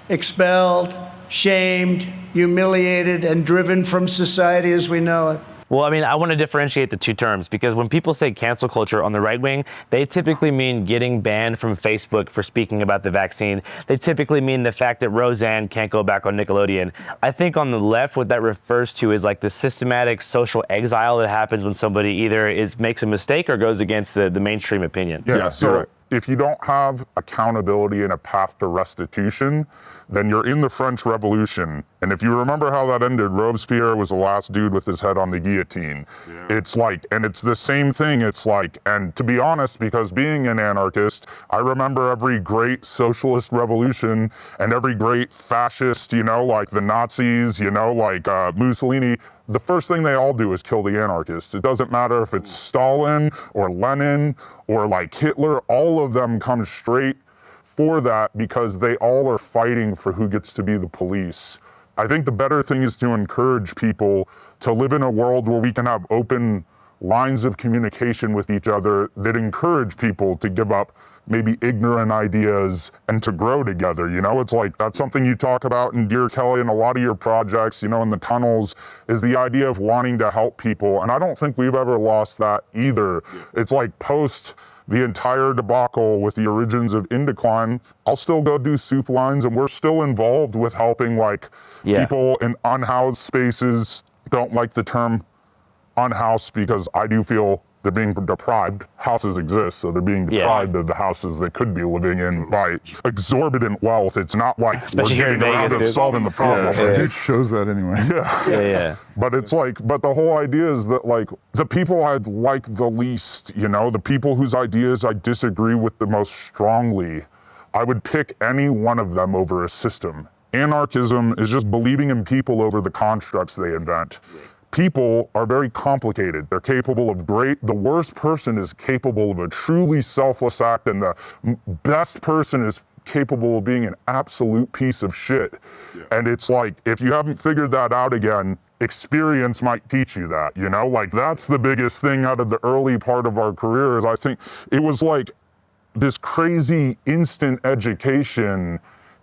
expelled, shamed, humiliated, and driven from society as we know it. Well, I mean, I want to differentiate the two terms because when people say cancel culture on the right wing, they typically mean getting banned from Facebook for speaking about the vaccine. They typically mean the fact that Roseanne can't go back on Nickelodeon. I think on the left, what that refers to is like the systematic social exile that happens when somebody either makes a mistake or goes against the mainstream opinion. Yeah, so if you don't have accountability and a path to restitution, then you're in the French Revolution. And if you remember how that ended, Robespierre was the last dude with his head on the guillotine. Yeah. It's like, and it's the same thing. It's like, and to be honest, because being an anarchist, I remember every great socialist revolution and every great fascist, you know, like the Nazis, you know, like Mussolini. The first thing they all do is kill the anarchists. It doesn't matter if it's Stalin or Lenin or like Hitler, all of them come straight for that because they all are fighting for who gets to be the police. I think the better thing is to encourage people to live in a world where we can have open lines of communication with each other that encourage people to give up maybe ignorant ideas and to grow together. You know, it's like, that's something you talk about in Dear Kelly and a lot of your projects, you know, in the tunnels, is the idea of wanting to help people. And I don't think we've ever lost that either. Yeah. It's like post the entire debacle with the origins of Indecline, I'll still go do soup lines and we're still involved with helping like people in unhoused spaces. Don't like the term unhoused because I do feel they're being deprived. Houses exist, so they're being deprived of the houses they could be living in by exorbitant wealth. It's not like especially we're getting around to solving the problem. It shows that anyway. But it's like, but the whole idea is that like the people I'd like the least, you know, the people whose ideas I disagree with the most strongly, I would pick any one of them over a system. Anarchism is just believing in people over the constructs they invent. People are very complicated. They're capable of the worst person is capable of a truly selfless act, and the best person is capable of being an absolute piece of shit. Yeah. And it's like, if you haven't figured that out again, experience might teach you that, you know? Like, that's the biggest thing out of the early part of our career is I think it was like this crazy instant education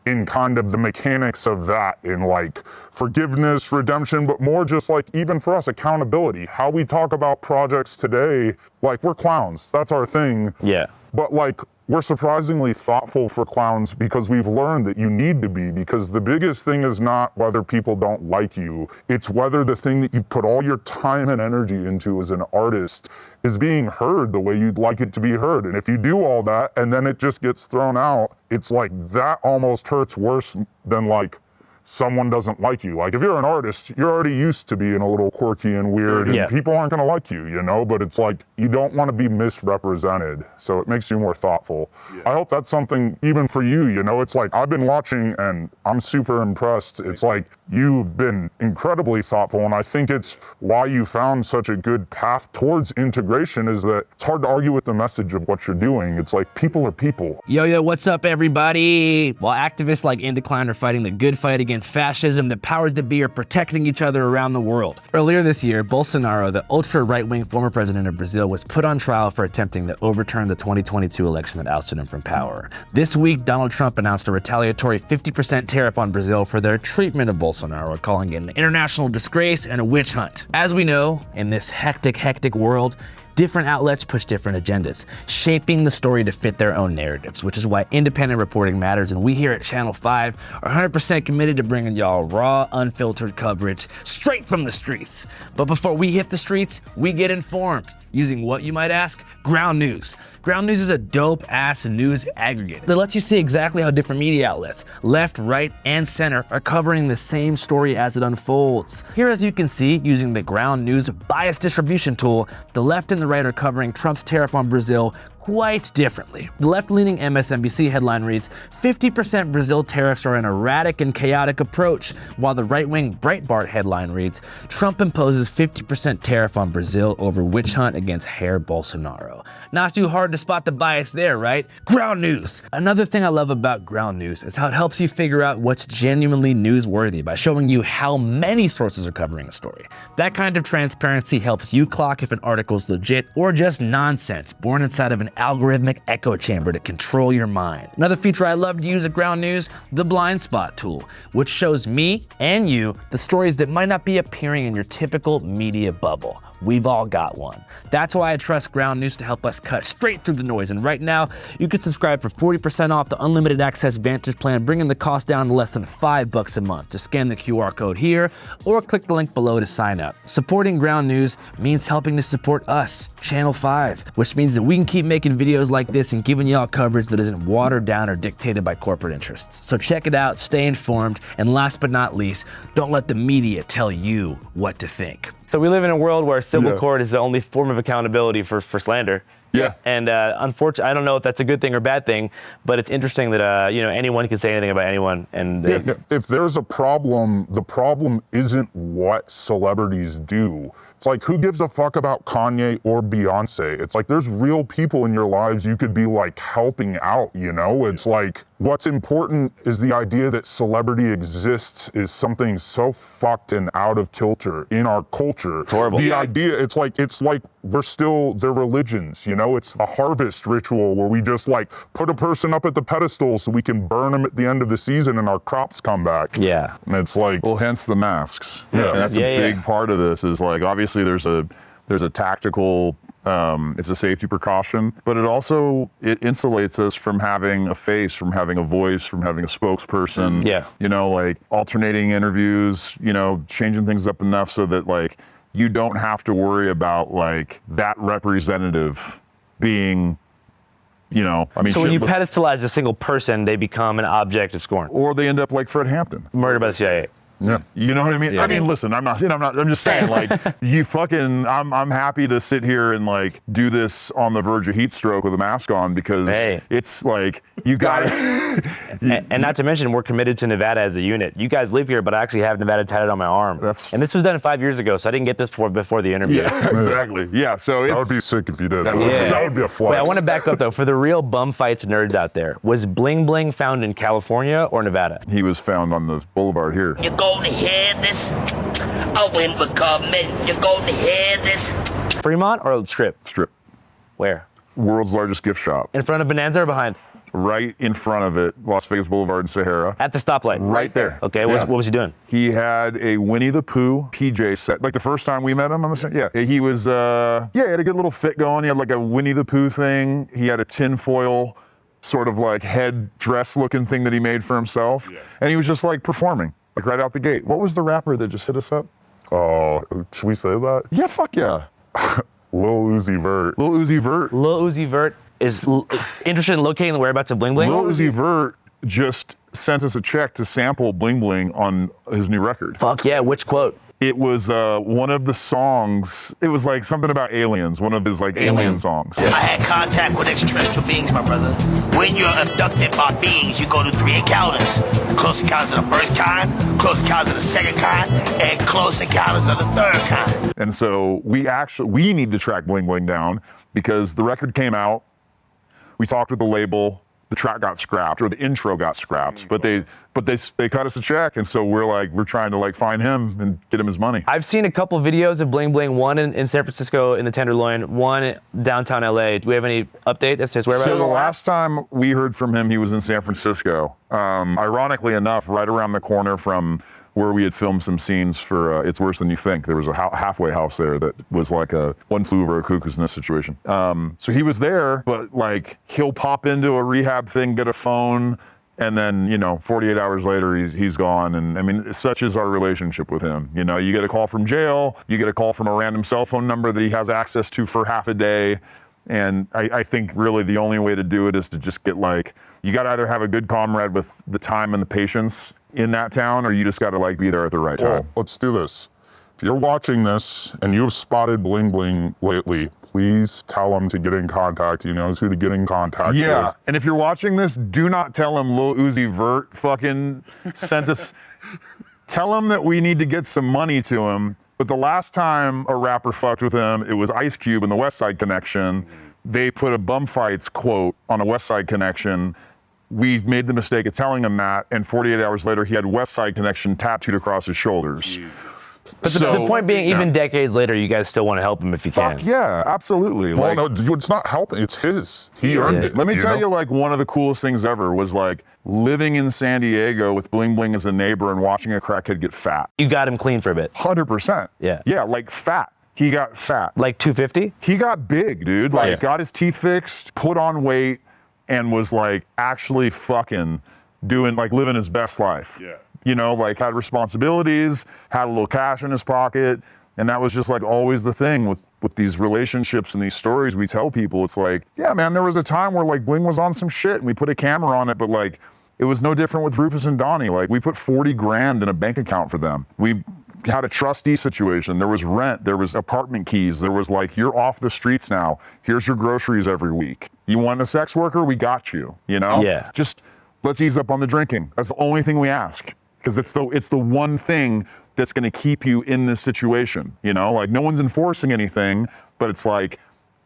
in kind of the mechanics of that, in like forgiveness, redemption, but more just like, even for us, accountability. How we talk about projects today, like we're clowns, that's our thing. Yeah. But like, we're surprisingly thoughtful for clowns because we've learned that you need to be, because the biggest thing is not whether people don't like you, it's whether the thing that you put all your time and energy into as an artist is being heard the way you'd like it to be heard. And if you do all that and then it just gets thrown out, it's like that almost hurts worse than like someone doesn't like you. Like if you're an artist, you're already used to being a little quirky and weird and people aren't gonna like you, you know, but it's like, you don't wanna be misrepresented. So it makes you more thoughtful. I hope that's something even for you, you know, it's like, I've been watching and I'm super impressed. It's like, you've been incredibly thoughtful, and I think it's why you found such a good path towards integration, is that it's hard to argue with the message of what you're doing. It's like, people are people. Yo, what's up, everybody? While activists like Indecline are fighting the good fight against fascism, the powers that be are protecting each other around the world. Earlier this year, Bolsonaro, the ultra-right-wing former president of Brazil, was put on trial for attempting to overturn the 2022 election that ousted him from power. This week, Donald Trump announced a retaliatory 50% tariff on Brazil for their treatment of Bolsonaro, calling it an international disgrace and a witch hunt. As we know, in this hectic world, Different outlets push different agendas, shaping the story to fit their own narratives, which is why independent reporting matters, and we here at Channel 5 are 100% committed to bringing y'all raw, unfiltered coverage straight from the streets. But before we hit the streets, we get informed. Using what, you might ask? Ground News. Ground News is a dope-ass news aggregate that lets you see exactly how different media outlets, left, right, and center, are covering the same story as it unfolds. Here, as you can see, using the Ground News bias distribution tool, the left and the right are covering Trump's tariff on Brazil quite differently. The left-leaning MSNBC headline reads, 50% Brazil tariffs are an erratic and chaotic approach, while the right-wing Breitbart headline reads, Trump imposes 50% tariff on Brazil over witch hunt against Jair Bolsonaro. Not too hard to spot the bias there, right? Ground News. Another thing I love about Ground News is how it helps you figure out what's genuinely newsworthy by showing you how many sources are covering a story. That kind of transparency helps you clock if an article's legit or just nonsense born inside of an algorithmic echo chamber to control your mind. Another feature I love to use at Ground News, the blind spot tool, which shows me and you the stories that might not be appearing in your typical media bubble. We've all got one. That's why I trust Ground News to help us cut straight through the noise. And right now, you can subscribe for 40% off the unlimited access Vantage plan, bringing the cost down to less than $5 a month. Just scan the QR code here or click the link below to sign up. Supporting Ground News means helping to support us, Channel 5, which means that we can keep making videos like this and giving y'all coverage that isn't watered down or dictated by corporate interests. So check it out, stay informed, and last but not least, don't let the media tell you what to think. So we live in a world where civil court is the only form of accountability for slander. Yeah. And unfortunately, I don't know if that's a good thing or bad thing, but it's interesting that anyone can say anything about anyone. And if there's a problem, the problem isn't what celebrities do. It's like, who gives a fuck about Kanye or Beyonce? It's like, there's real people in your lives you could be like helping out, you know? It's like, what's important is the idea that celebrity exists is something so fucked and out of kilter in our culture. It's horrible. The idea, it's like we're still their religions, you know? It's the harvest ritual where we just like put a person up at the pedestal so we can burn them at the end of the season and our crops come back. Yeah. And it's like, well, hence the masks. Yeah. And that's a big part of this is like, obviously there's a tactical, it's a safety precaution, but it insulates us from having a face, from having a voice, from having a spokesperson. Yeah. You know, like alternating interviews, you know, changing things up enough so that like you don't have to worry about like that representative being, you know, I mean. So when you pedestalize a single person, they become an object of scorn. Or they end up like Fred Hampton. Murdered by the CIA. Yeah. You know what I mean? Yeah. I mean, listen, I'm just saying, like, I'm happy to sit here and like do this on the verge of heat stroke with a mask on because it's like, you got it. And not to mention, we're committed to Nevada as a unit. You guys live here, but I actually have Nevada tatted on my arm. And this was done 5 years ago, so I didn't get this before the interview. Yeah, exactly. Yeah, so that would be sick if you did. That would be a flex. Wait, I want to back up though. For the real Bumfights nerds out there, was Bling Bling found in California or Nevada? He was found on the boulevard here. You're going to hear this. Oh, when we're coming, you're going to hear this. Fremont or Strip? Strip. Where? World's largest gift shop. In front of Bonanza or behind? Right in front of it, Las Vegas Boulevard and Sahara. At the stoplight? Right there. Okay, what was he doing? He had a Winnie the Pooh PJ set. Like the first time we met him, he was, he had a good little fit going. He had like a Winnie the Pooh thing. He had a tinfoil sort of like head dress looking thing that he made for himself. Yeah. And he was just like performing, like right out the gate. What was the rapper that just hit us up? Should we say that? Yeah, fuck yeah. Lil Uzi Vert. Lil Uzi Vert. Lil Uzi Vert is interested in locating the whereabouts of Bling Bling? Lil Uzi Vert just sent us a check to sample Bling Bling on his new record. Fuck yeah, which quote? It was one of the songs, it was like something about aliens, one of his like alien songs. I had contact with extraterrestrial beings, my brother. When you're abducted by beings, you go to 3 encounters. Close encounters of the first kind, close encounters of the second kind, and close encounters of the third kind. And so we need to track Bling Bling down because the record came out, we talked with the label, the track got scrapped, or the intro got scrapped, but they cut us a check, and so we're trying to like find him and get him his money. I've seen a couple videos of Bling Bling, one in San Francisco in the Tenderloin, one downtown LA. Do we have any update as to his whereabouts? So the last time we heard from him, he was in San Francisco. Ironically enough, right around the corner from where we had filmed some scenes for It's Worse Than You Think. There was a halfway house there that was like a One Flew Over a Cuckoo's Nest situation. So he was there, but like he'll pop into a rehab thing, get a phone, and then, 48 hours later, he's gone. And I mean, such is our relationship with him. You get a call from jail, you get a call from a random cell phone number that he has access to for half a day. And I think really the only way to do it is to just get you got to either have a good comrade with the time and the patience in that town, or you just got to be there at the right time. Well, let's do this. If you're watching this and you've spotted Bling Bling lately, please tell him to get in contact. He knows who to get in contact with. And if you're watching this, do not tell him Lil Uzi Vert fucking sent us. Tell him that we need to get some money to him. But the last time a rapper fucked with him, it was Ice Cube and the West Side Connection. They put a Bumfights quote on a West Side Connection. We made the mistake of telling him that, and 48 hours later, he had West Side Connection tattooed across his shoulders. But the point being, even decades later, you guys still want to help him if you can. Fuck yeah, absolutely. Well, no, it's not helping. It's his. He earned it. Let me tell you, one of the coolest things ever was living in San Diego with Bling Bling as a neighbor and watching a crackhead get fat. You got him clean for a bit. 100%. Yeah. Yeah, fat. He got fat. 250? He got big, dude. Got his teeth fixed, put on weight, and was actually fucking doing, living his best life. Yeah. Had responsibilities, had a little cash in his pocket. And that was just always the thing with these relationships and these stories we tell people. It's yeah, man, there was a time where Bling was on some shit and we put a camera on it, but it was no different with Rufus and Donnie. We put 40 grand in a bank account for them. We had a trustee situation. There was rent, there was apartment keys. There was you're off the streets now. Here's your groceries every week. You want a sex worker? We got you, Yeah. Just let's ease up on the drinking. That's the only thing we ask. Because it's the one thing that's going to keep you in this situation, no one's enforcing anything, but it's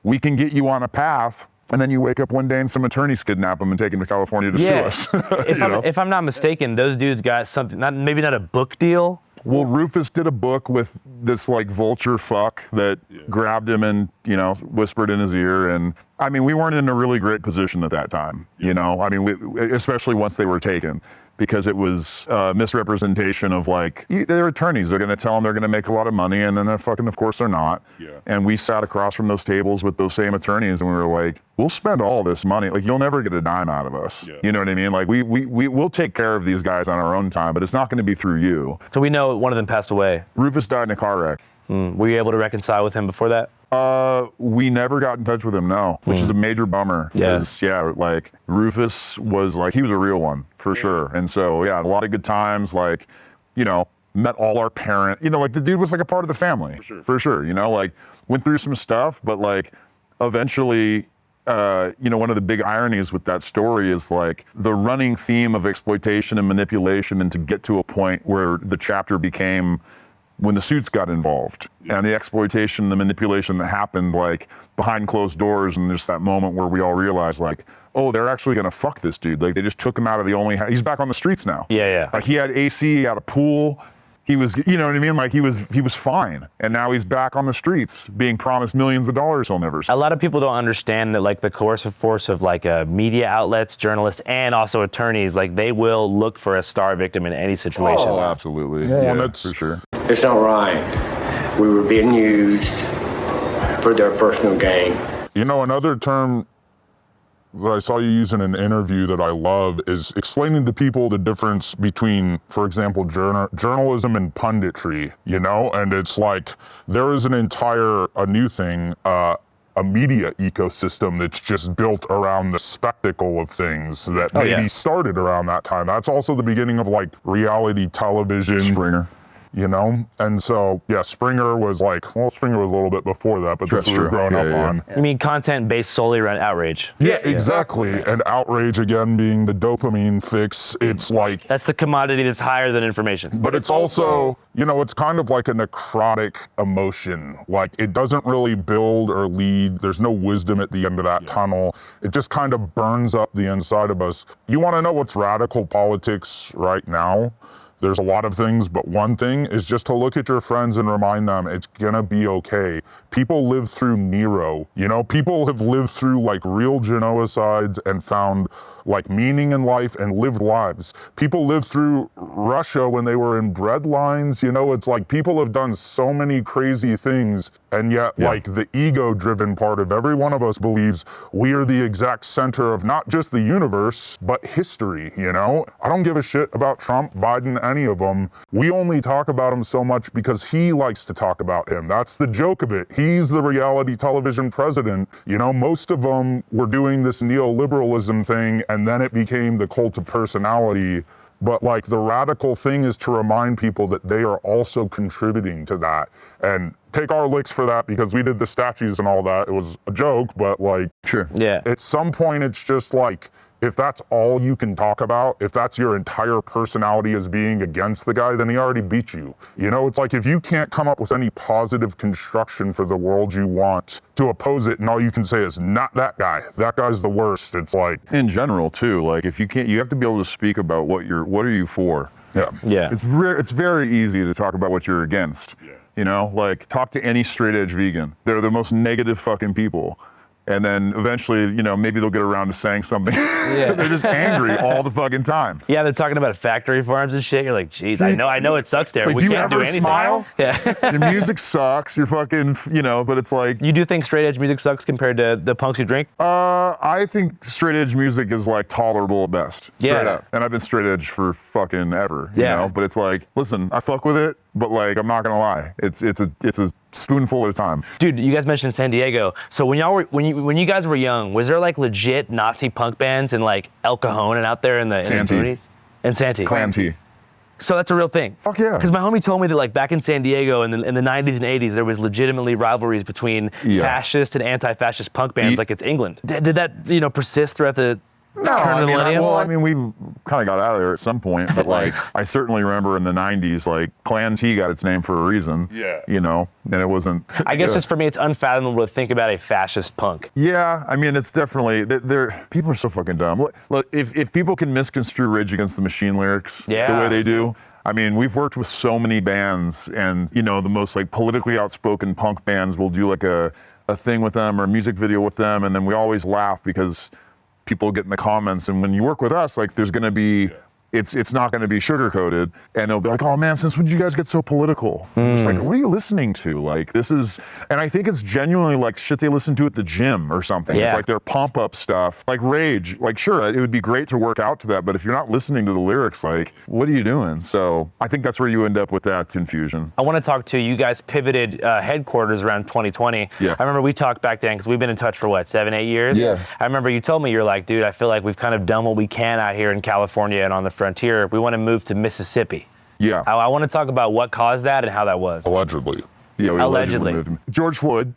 we can get you on a path, and then you wake up one day and some attorneys kidnap them and take them to California to sue us. If I'm not mistaken, those dudes got something, maybe not a book deal. Well, Rufus did a book with this vulture fuck that grabbed him and, whispered in his ear. And I mean, we weren't in a really great position at that time, I mean, especially once they were taken. Because it was misrepresentation of they're attorneys. They're going to tell them they're going to make a lot of money, and then of course they're not. Yeah. And we sat across from those tables with those same attorneys, and we were we'll spend all this money. You'll never get a dime out of us. Yeah. You know what I mean? We'll take care of these guys on our own time, but it's not going to be through you. So we know one of them passed away. Rufus died in a car wreck. Were you able to reconcile with him before that? We never got in touch with him, no, which is a major bummer. Yeah. Rufus was he was a real one, for sure. And so, yeah, a lot of good times, met all our parents, the dude was a part of the family, for sure, went through some stuff, but eventually, one of the big ironies with that story is the running theme of exploitation and manipulation, and to get to a point where the chapter became when the suits got involved and the exploitation, the manipulation that happened behind closed doors, and just that moment where we all realized oh, they're actually gonna fuck this dude. They just took him out of the only he's back on the streets now. Yeah. He had AC, he had a pool. He was, you know what I mean? He was fine. And now he's back on the streets being promised millions of dollars he'll never see. A lot of people don't understand that the coercive force of media outlets, journalists, and also attorneys, they will look for a star victim in any situation. Oh, absolutely. Well, yeah, that's for sure. It's not right. We were being used for their personal gain. Another term that I saw you use in an interview that I love is explaining to people the difference between, for example, journalism and punditry, And it's there is a new thing, a media ecosystem that's just built around the spectacle of things that started around that time. That's also the beginning of reality television. Springer. And so, yeah, Springer was Springer was a little bit before that, but that's what we were growing up on. You mean content based solely around outrage? Yeah, exactly. And outrage, again, being the dopamine fix, it's that's the commodity that's higher than information. But it's also, it's kind of like a necrotic emotion. It doesn't really build or lead. There's no wisdom at the end of that tunnel. It just kind of burns up the inside of us. You want to know what's radical politics right now? There's a lot of things, but one thing is just to look at your friends and remind them it's gonna be okay. People lived through Nero, people have lived through real genocides and found like meaning in life and lived lives. People lived through Russia when they were in bread lines, you know, it's like people have done so many crazy things, and yet like the ego-driven part of every one of us believes we are the exact center of not just the universe, but history, you know? I don't give a shit about Trump, Biden, any of them. We only talk about him so much because he likes to talk about him. That's the joke of it. He's the reality television president. You know, most of them were doing this neoliberalism thing, and then it became the cult of personality. But like the radical thing is to remind people that they are also contributing to that. And take our licks for that because we did the statues and all that. It was a joke, but like, sure. Yeah. At some point, it's just like, if that's all you can talk about, if that's your entire personality as being against the guy, then he already beat you. You know, it's like if you can't come up with any positive construction for the world you want to oppose it, and all you can say is not that guy. That guy's the worst. It's like in general too. Like if you can't, you have to be able to speak about what are you for. Yeah. Yeah. It's very easy to talk about what you're against. Yeah. You know, like talk to any straight edge vegan. They're the most negative fucking people. And then eventually, you know, maybe they'll get around to saying something. Yeah. They're just angry all the fucking time. Yeah, they're talking about factory farms and shit. You're like, geez, I know it sucks there. Like, we do you can't ever do anything. smile? Yeah. Your music sucks. You're fucking, you know, but it's like. You do think straight edge music sucks compared to the punks who drink? I think straight edge music is like tolerable at best. Straight up. And I've been straight edge for fucking ever, you know? But it's like, listen, I fuck with it, but like, I'm not gonna lie. It's a spoonful at a time. Dude, you guys mentioned San Diego. So when you guys were young, was there like legit Nazi punk bands in like El Cajon and out there in the boonies? And Santee. Clan T. So that's a real thing. Fuck yeah. Because my homie told me that like back in San Diego in the 90s and 80s, there was legitimately rivalries between fascist and anti-fascist punk bands like it's England. Did that, you know, persist throughout the No, I mean, we kind of got out of there at some point, but like, I certainly remember in the 90s, like, Clan T got its name for a reason. Yeah. You know, and it wasn't. I guess just for me, it's unfathomable to think about a fascist punk. Yeah, I mean, it's definitely, people are so fucking dumb. Look, if people can misconstrue Rage Against the Machine lyrics the way they do, I mean, we've worked with so many bands, and, you know, the most like politically outspoken punk bands will do like a thing with them or a music video with them, and then we always laugh because people get in the comments, and when you work with us, like there's gonna be, it's not gonna be sugar-coated, and they'll be like, oh man, since when did you guys get so political? It's like, what are you listening to? Like this is, and I think it's genuinely like shit they listen to at the gym or something. It's like their pump-up stuff. Like Rage, like sure, it would be great to work out to that, but if you're not listening to the lyrics, like, what are you doing? So I think that's where you end up with that infusion. I wanna talk to you guys pivoted headquarters around 2020. Yeah. I remember we talked back then, because we've been in touch for what, 7-8 years? Yeah. I remember you told me, you're like, dude, I feel like we've kind of done what we can out here in California and on the frontier. We want to move to Mississippi. Yeah. I want to talk about what caused that and how that was. Allegedly. Yeah, we allegedly moved him. George Floyd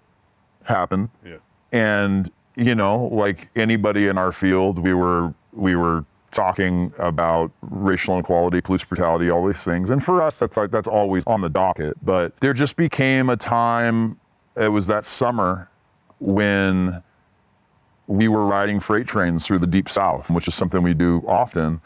happened. Yes. And, you know, like anybody in our field, we were talking about racial inequality, police brutality, all these things. And for us, that's always on the docket. But there just became a time, it was that summer when we were riding freight trains through the Deep South, which is something we do often,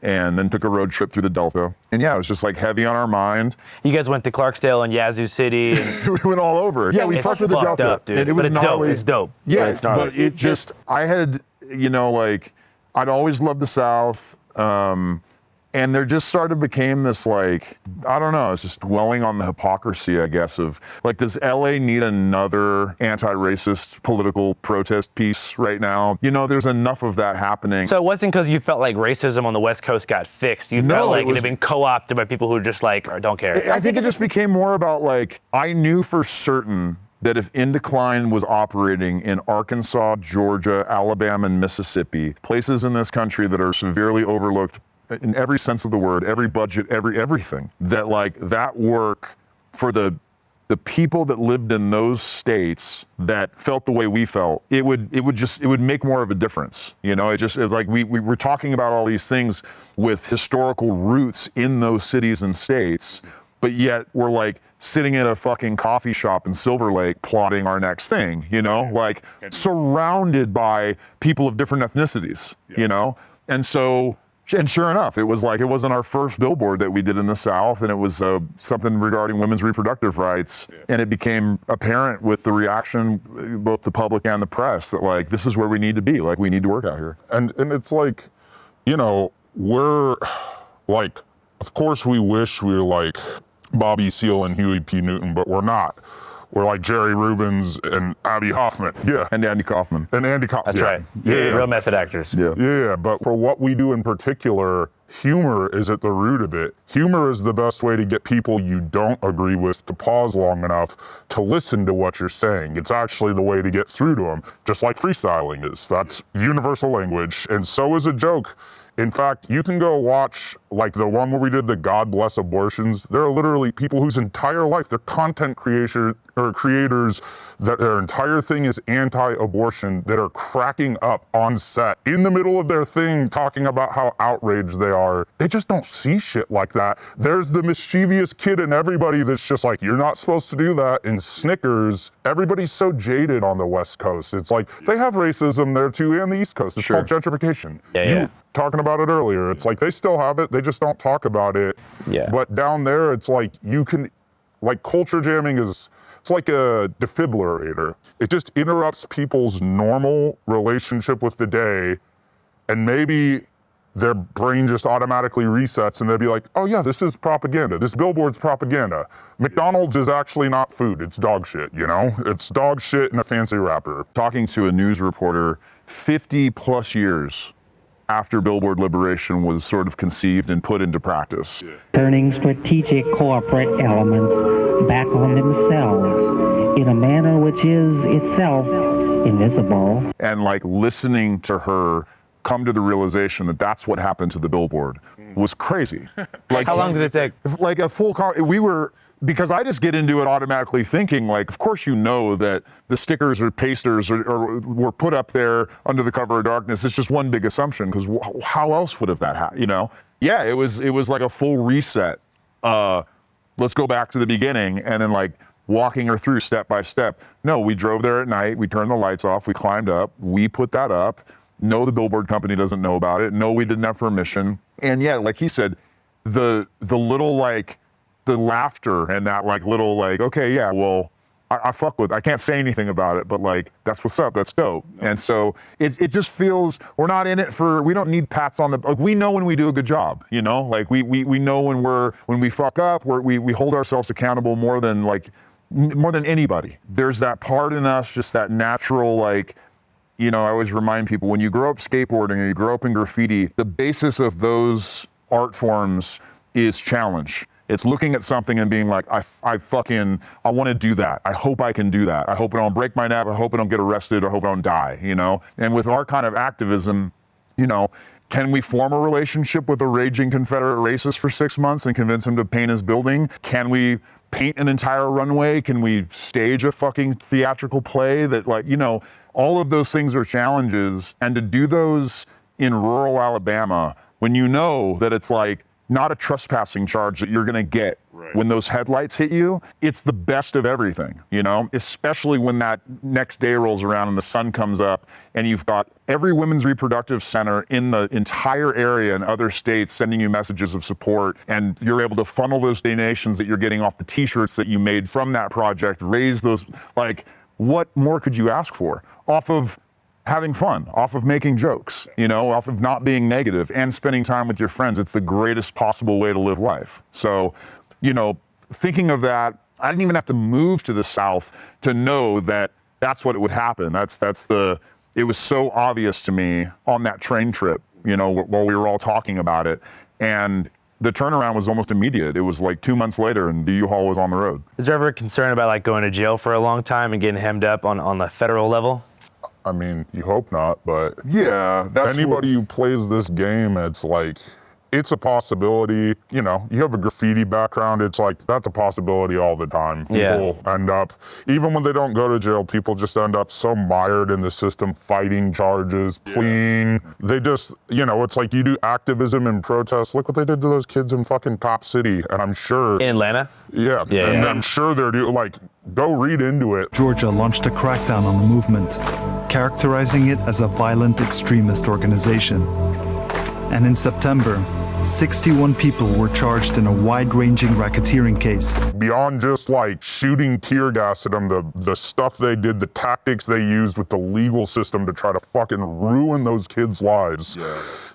and then took a road trip through the Delta. And yeah, it was just like heavy on our mind. You guys went to Clarksdale and Yazoo City. And we went all over. Yeah, we fucked with the Delta. Up, dude. And it was gnarly. It's dope. Yeah, it's gnarly. But it just, I had, you know, like, I'd always loved the South. And there just sort of became this like, I don't know, it's just dwelling on the hypocrisy, I guess, of like, does LA need another anti-racist political protest piece right now? You know, there's enough of that happening. So it wasn't because you felt like racism on the West Coast got fixed. You felt like it had been co-opted by people who just like, or don't care. I think it just became more about like, I knew for certain that if Indecline was operating in Arkansas, Georgia, Alabama, and Mississippi, places in this country that are severely overlooked in every sense of the word, every budget, everything, that like that work for the people that lived in those states that felt the way we felt, it would make more of a difference. You know, it's like we were talking about all these things with historical roots in those cities and states, but yet we're like sitting in a fucking coffee shop in Silver Lake plotting our next thing, you know, like surrounded by people of different ethnicities, you know? And so And sure enough, it was like, it wasn't our first billboard that we did in the South, and it was something regarding women's reproductive rights. And it became apparent with the reaction, both the public and the press, that like, this is where we need to be. Like, we need to work out here. And it's like, you know, we're like, of course we wish we were like Bobby Seale and Huey P. Newton, but we're not. We're like Jerry Rubens and Abby Hoffman. Yeah. And Andy Kaufman. And Andy Kaufman. That's right. Yeah. Real method actors. Yeah. Yeah, but for what we do in particular, humor is at the root of it. Humor is the best way to get people you don't agree with to pause long enough to listen to what you're saying. It's actually the way to get through to them, just like freestyling is. That's universal language, and so is a joke. In fact, you can go watch like the one where we did the God Bless Abortions. There are literally people whose entire life, they're content creators that their entire thing is anti-abortion, that are cracking up on set in the middle of their thing talking about how outraged they are. They just don't see shit like that. There's the mischievous kid in everybody that's just like, you're not supposed to do that. In Snickers, everybody's so jaded on the West Coast. It's like, they have racism there too, and the East Coast. It's called gentrification. Yeah. Talking about it earlier, it's like they still have it, they just don't talk about it. Yeah. But down there, it's like you can, like culture jamming is, it's like a defibrillator. It just interrupts people's normal relationship with the day, and maybe their brain just automatically resets and they'll be like, oh yeah, this is propaganda. This billboard's propaganda. McDonald's is actually not food, it's dog shit, you know? It's dog shit in a fancy wrapper. Talking to a news reporter 50 plus years after billboard liberation was sort of conceived and put into practice. Turning strategic corporate elements back on themselves in a manner which is itself invisible. And like listening to her come to the realization that that's what happened to the billboard was crazy. Like, how long did it take? Like a full, because I just get into it automatically thinking like, of course you know that the stickers or pasters were put up there under the cover of darkness. It's just one big assumption, because how else would have that happened, you know? Yeah, it was like a full reset. Let's go back to the beginning, and then like walking her through step by step. No, we drove there at night, we turned the lights off, we climbed up, we put that up. No, the billboard company doesn't know about it. No, we didn't have permission. And yeah, like he said, the little like, the laughter and that like little like, okay, yeah, well, I fuck with, I can't say anything about it, but like, that's what's up, that's dope. And so it just feels, we're not in it for, we don't need pats on the, like we know when we do a good job, you know? Like we know when we fuck up, we hold ourselves accountable more than anybody. There's that part in us, just that natural like, you know, I always remind people, when you grow up skateboarding or you grow up in graffiti, the basis of those art forms is challenge. It's looking at something and being like, I want to do that. I hope I can do that. I hope I don't break my neck. I hope I don't get arrested. I hope I don't die, you know? And with our kind of activism, you know, can we form a relationship with a raging Confederate racist for 6 months and convince him to paint his building? Can we paint an entire runway? Can we stage a fucking theatrical play that, like, you know, all of those things are challenges. And to do those in rural Alabama, when you know that it's like not a trespassing charge that you're gonna get when those headlights hit you, it's the best of everything, you know? Especially when that next day rolls around and the sun comes up and you've got every women's reproductive center in the entire area in other states sending you messages of support, and you're able to funnel those donations that you're getting off the t-shirts that you made from that project, raise those, like, what more could you ask for? Off of having fun, off of making jokes, you know, off of not being negative and spending time with your friends. It's the greatest possible way to live life. So, you know, thinking of that, I didn't even have to move to the South to know that that's what would happen. It was so obvious to me on that train trip, you know, while we were all talking about it. And the turnaround was almost immediate. It was like 2 months later and the U-Haul was on the road. Is there ever a concern about like going to jail for a long time and getting hemmed up on the federal level? I mean, you hope not, but yeah, that's anybody who plays this game, it's like, it's a possibility. You know, you have a graffiti background, it's like, that's a possibility all the time. People end up, even when they don't go to jail, people just end up so mired in the system, fighting charges, pleading. They just, you know, it's like you do activism and protest. Look what they did to those kids in fucking Cop City, and I'm sure— in Atlanta? Yeah, and I'm sure they're like, go read into it. Georgia launched a crackdown on the movement, characterizing it as a violent extremist organization. And in September, 61 people were charged in a wide-ranging racketeering case. Beyond just like shooting tear gas at them, the stuff they did, the tactics they used with the legal system to try to fucking ruin those kids' lives.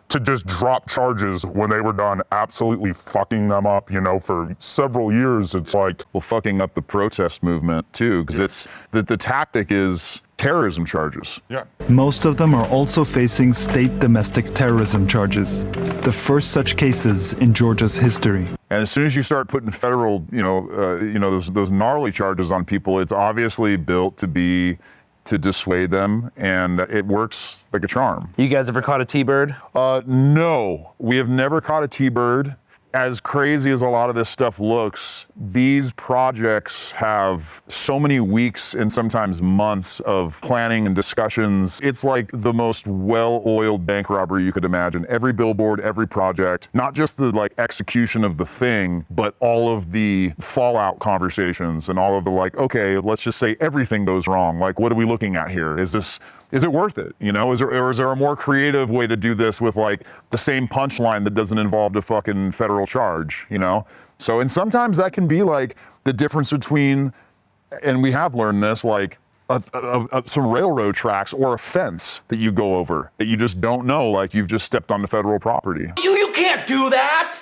To just drop charges when they were done absolutely fucking them up, you know, for several years. It's like, well, fucking up the protest movement too, because it's the tactic is terrorism charges. Most of them are also facing state domestic terrorism charges, the first such cases in Georgia's history. And as soon as you start putting federal, those gnarly charges on people, it's obviously built to dissuade them, and it works like a charm. You guys ever caught a T-bird? No, we have never caught a T-bird. As crazy as a lot of this stuff looks, these projects have so many weeks and sometimes months of planning and discussions. It's like the most well-oiled bank robbery you could imagine. Every billboard, every project, not just the like execution of the thing, but all of the fallout conversations and all of the like, okay, let's just say everything goes wrong. Like, what are we looking at here? Is it worth it? You know, is there a more creative way to do this with like the same punchline that doesn't involve a fucking federal charge, you know? So, and sometimes that can be like the difference between, and we have learned this, like some railroad tracks or a fence that you go over that you just don't know, like you've just stepped onto federal property. You can't do that!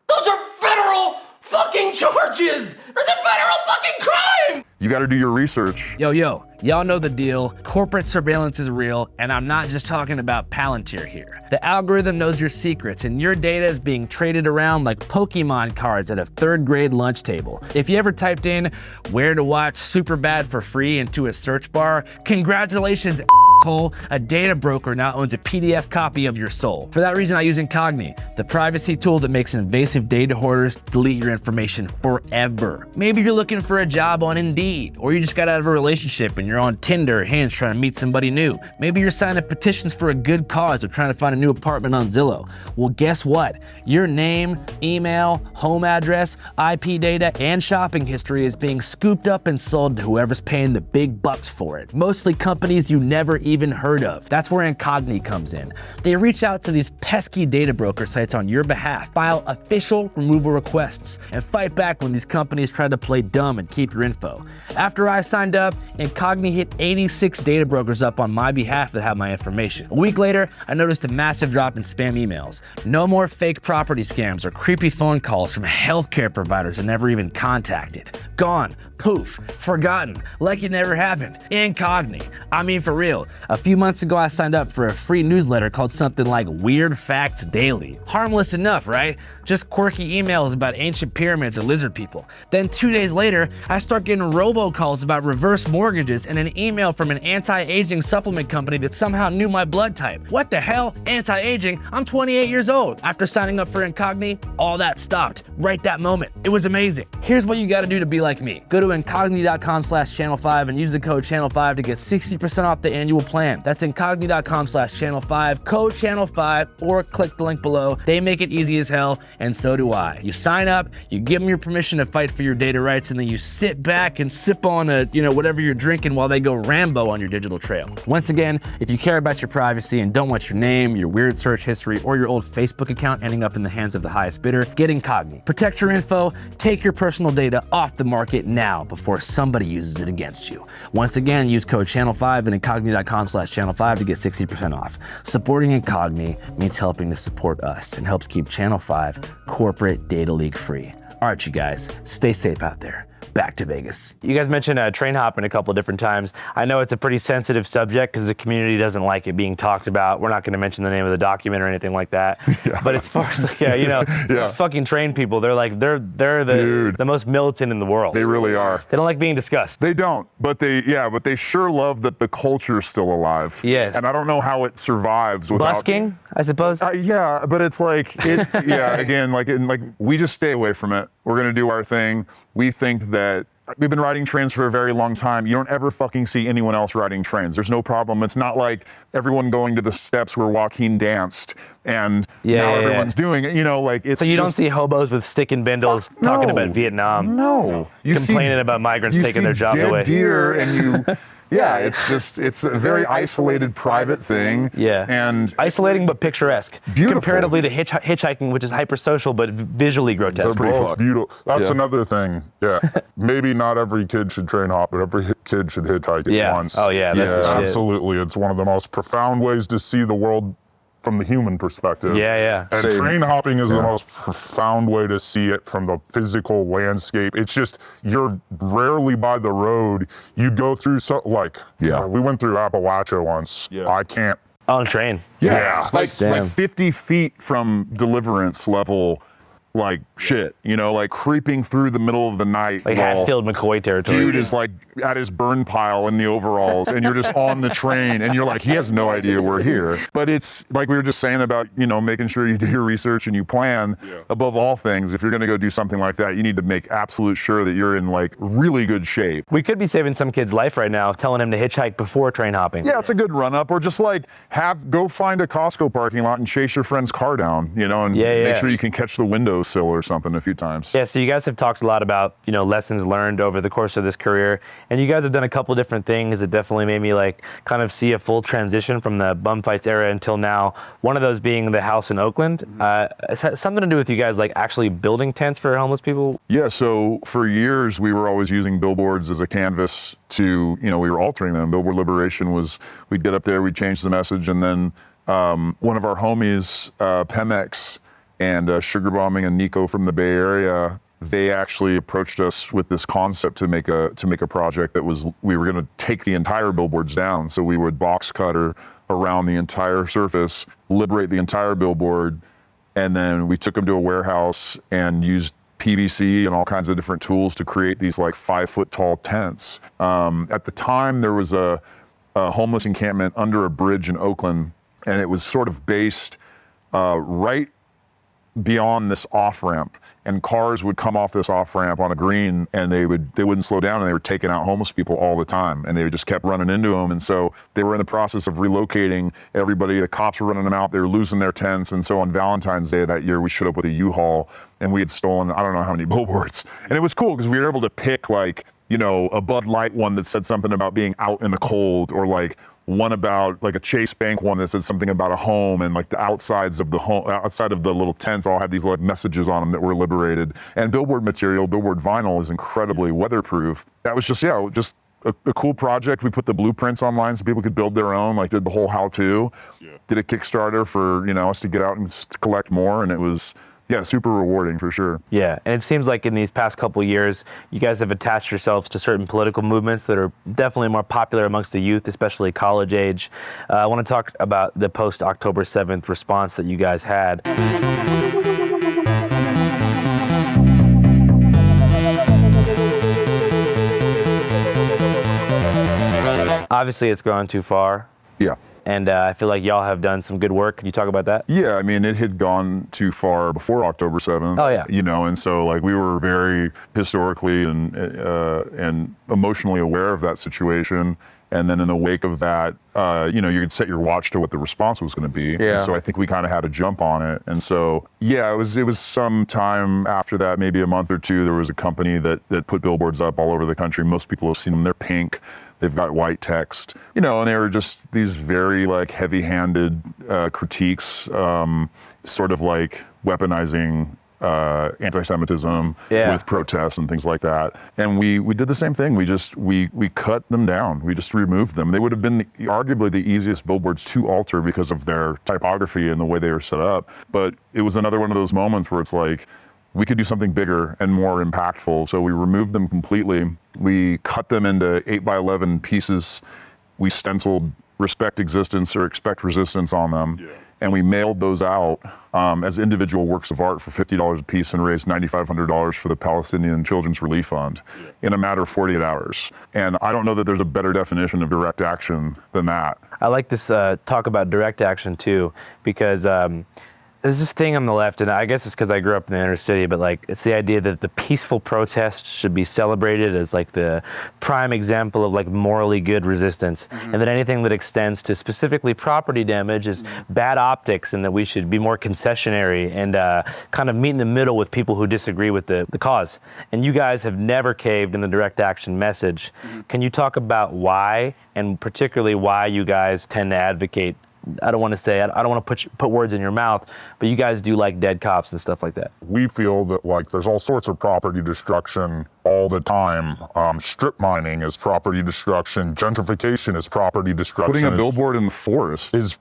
Those are federal fucking charges! That's a federal fucking crime! You gotta do your research. Yo, y'all know the deal. Corporate surveillance is real, and I'm not just talking about Palantir here. The algorithm knows your secrets, and your data is being traded around like Pokemon cards at a third grade lunch table. If you ever typed in where to watch Superbad for free into a search bar, congratulations, asshole. A data broker now owns a PDF copy of your soul. For that reason, I use Incogni, the privacy tool that makes invasive data hoarders delete your information forever. Maybe you're looking for a job on Indeed, or you just got out of a relationship and you're on Tinder or Hinge trying to meet somebody new. Maybe you're signing petitions for a good cause or trying to find a new apartment on Zillow. Well, guess what? Your name, email, home address, IP data, and shopping history is being scooped up and sold to whoever's paying the big bucks for it. Mostly companies you never even heard of. That's where Incogni comes in. They reach out to these pesky data broker sites on your behalf, file official removal requests, and fight back when these companies try to play dumb and keep your info. After I signed up, Incogni hit 86 data brokers up on my behalf that have my information. A week later, I noticed a massive drop in spam emails. No more fake property scams or creepy phone calls from healthcare providers I never even contacted. Gone, poof, forgotten, like it never happened. Incogni. I mean, for real. A few months ago, I signed up for a free newsletter called something like Weird Facts Daily. Harmless enough, right? Just quirky emails about ancient pyramids or lizard people. Then 2 days later, I start getting robocalls about reverse mortgages and an email from an anti-aging supplement company that somehow knew my blood type. What the hell? Anti-aging? I'm 28 years old. After signing up for Incogni, all that stopped right that moment. It was amazing. Here's what you gotta do to be like me. Go to incogni.com/channel5 and use the code channel5 to get 60% off the annual plan. That's incogni.com/channel5, code channel5, or click the link below. They make it easy as hell, and so do I. You sign up, you give them your permission to fight for your data rights, and then you sit back and sip on whatever you're drinking while they go Rambo on your digital trail. Once again, if you care about your privacy and don't want your name, your weird search history, or your old Facebook account ending up in the hands of the highest bidder, get Incogni. Protect your info, take your personal data off the market now before somebody uses it against you. Once again, use code channel5 and incogni.com/channel5 to get 60% off. Supporting Incogni means helping to support us and helps keep Channel 5 corporate data leak free. All right, you guys, stay safe out there. Back to Vegas. You guys mentioned train hopping a couple of different times. I know it's a pretty sensitive subject because the community doesn't like it being talked about. We're not going to mention the name of the document or anything like that. Yeah. But as far as those fucking train people, they're the most militant in the world. They really are. They don't like being discussed. They don't, but they sure love that the culture's still alive. Yes. And I don't know how it survives without busking, I suppose. Yeah, but it's like again, we just stay away from it. We're gonna do our thing. We think that we've been riding trains for a very long time. You don't ever fucking see anyone else riding trains. There's no problem. It's not like everyone going to the steps where Joaquin danced and now everyone's doing it. It's so you don't see hobos with stick and bindles talking about Vietnam. No. Complaining about migrants taking their jobs away. You see dead deer and Yeah, it's a very isolated, private thing. Yeah. And isolating but picturesque. Beautiful. Comparatively to hitchhiking, which is hypersocial but visually grotesque. They're both beautiful. That's another thing. Yeah. Maybe not every kid should train hop, but every kid should hitchhike at once. Oh yeah. That's absolutely. It's one of the most profound ways to see the world from the human perspective. Yeah. And train hopping is the most profound way to see it from the physical landscape. It's just, you're rarely by the road. You go through we went through Appalachia once. Yeah. I can't. On a train. Yeah. Like 50 feet from Deliverance level, like shit, like creeping through the middle of the night. Like Hatfield McCoy territory. Dude is like at his burn pile in the overalls, and you're just on the train, and you're like, he has no idea we're here. But it's like we were just saying about, making sure you do your research and you plan. Above all things, if you're gonna go do something like that, you need to make absolute sure that you're in like really good shape. We could be saving some kid's life right now, telling him to hitchhike before train hopping. Yeah, it's a good run up, or just like go find a Costco parking lot and chase your friend's car down, and make sure you can catch the windowsill or something a few times. Yeah, so you guys have talked a lot about, lessons learned over the course of this career, and you guys have done a couple different things that definitely made me like kind of see a full transition from the Bumfights era until now. One of those being the house in Oakland. It has something to do with you guys like actually building tents for homeless people? Yeah, so for years we were always using billboards as a canvas to, we were altering them. Billboard Liberation was, we'd get up there, we'd change the message, and then one of our homies, Pemex, and Sugar Bombing and Nico from the Bay Area, they actually approached us with this concept to make a project that was, we were gonna take the entire billboards down. So we would box cutter around the entire surface, liberate the entire billboard, and then we took them to a warehouse and used PVC and all kinds of different tools to create these like 5-foot tall tents. At the time, there was a homeless encampment under a bridge in Oakland, and it was sort of based right beyond this off-ramp, and cars would come off this off-ramp on a green, and they wouldn't slow down, and they were taking out homeless people all the time, and they just kept running into them. And so they were in the process of relocating everybody. The cops were running them out. They were losing their tents. And so on Valentine's Day that year, we showed up with a U-Haul, and we had stolen, I don't know how many billboards. And it was cool because we were able to pick like, a Bud Light one that said something about being out in the cold, or like one about like a Chase Bank one that said something about a home, and like the outsides of the home, outside of the little tents, all had these like messages on them that were liberated. And billboard material, billboard vinyl, is incredibly weatherproof. That was just a cool project. We put the blueprints online so people could build their own, like did the whole how-to. Did a Kickstarter for us to get out and collect more, and it was super rewarding for sure. Yeah, and it seems like in these past couple of years, you guys have attached yourselves to certain political movements that are definitely more popular amongst the youth, especially college age. I want to talk about the post-October 7th response that you guys had. Obviously, it's gone too far. Yeah. And I feel like y'all have done some good work. Can you talk about that? Yeah, I mean, it had gone too far before October 7th. Oh, yeah. And so like we were very historically and emotionally aware of that situation. And then in the wake of that, you could set your watch to what the response was going to be. Yeah. And so I think we kind of had to jump on it. And so, yeah, it was some time after that, maybe a month or two, there was a company that put billboards up all over the country. Most people have seen them. They're pink. They've got white text, and they were just these very like heavy-handed critiques, sort of like weaponizing anti-Semitism with protests and things like that. And we did the same thing. We cut them down. We just removed them. They would have been arguably the easiest billboards to alter because of their typography and the way they were set up. But it was another one of those moments where it's like, we could do something bigger and more impactful. So we removed them completely. We cut them into 8x11 pieces. We stenciled "Respect Existence" or "Expect Resistance" on them. Yeah. And we mailed those out as individual works of art for $50 a piece, and raised $9,500 for the Palestinian Children's Relief Fund in a matter of 48 hours. And I don't know that there's a better definition of direct action than that. I like this talk about direct action too, because There's this thing on the left, and I guess it's because I grew up in the inner city, but like it's the idea that the peaceful protest should be celebrated as like the prime example of like morally good resistance, and that anything that extends to specifically property damage is bad optics, and that we should be more concessionary and kind of meet in the middle with people who disagree with the cause. And you guys have never caved in the direct action message. Can you talk about why, and particularly why you guys tend to advocate, I don't want to put words in your mouth, but you guys do like dead cops and stuff like that. We feel that like there's all sorts of property destruction all the time. Strip mining is property destruction. Gentrification is property destruction. Putting a billboard in the forest is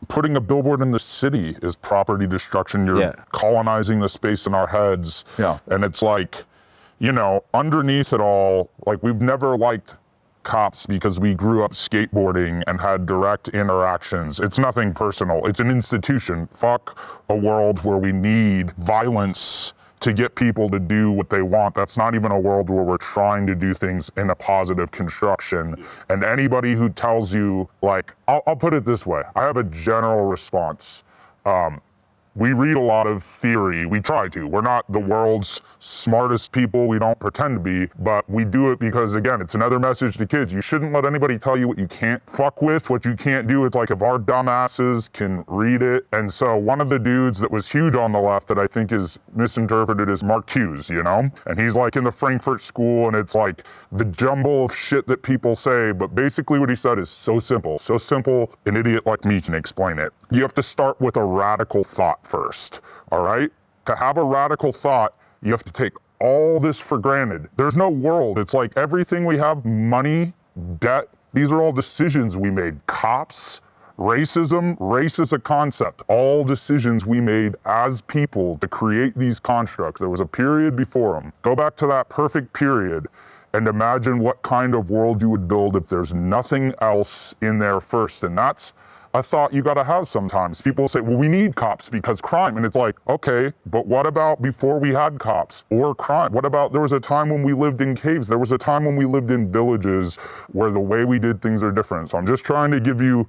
putting a billboard in the city is property destruction. You're colonizing the space in our heads. Yeah. And it's like, you know, underneath it all, like we've never liked cops because we grew up skateboarding and had direct interactions. It's nothing personal. It's an institution. Fuck a world where we need violence to get people to do what they want. That's not even a world where we're trying to do things in a positive construction. And anybody who tells you, like, I'll put it this way. I have a general response. We read a lot of theory. We try to. We're not the world's smartest people. We don't pretend to be, but we do it because, again, it's another message to kids. You shouldn't let anybody tell you what you can't fuck with, what you can't do. It's like if our dumbasses can read it. And so one of the dudes that was huge on the left that I think is misinterpreted is Mark Hughes, you know? And he's like in the Frankfurt School, and it's like the jumble of shit that people say. But basically what he said is so simple an idiot like me can explain it. You have to start with a radical thought first, all right? To have a radical thought, you have to take all this for granted. There's no world. It's like everything we have, money, debt, these are all decisions we made. Cops, racism, race is a concept. All decisions we made as people to create these constructs. There was a period before them. Go back to that perfect period and imagine what kind of world you would build if there's nothing else in there first. And that's a thought you gotta have sometimes. People say, well, we need cops because crime. And it's like, okay, but what about before we had cops or crime? What about there was a time when we lived in caves? There was a time when we lived in villages where the way we did things are different. So I'm just trying to give you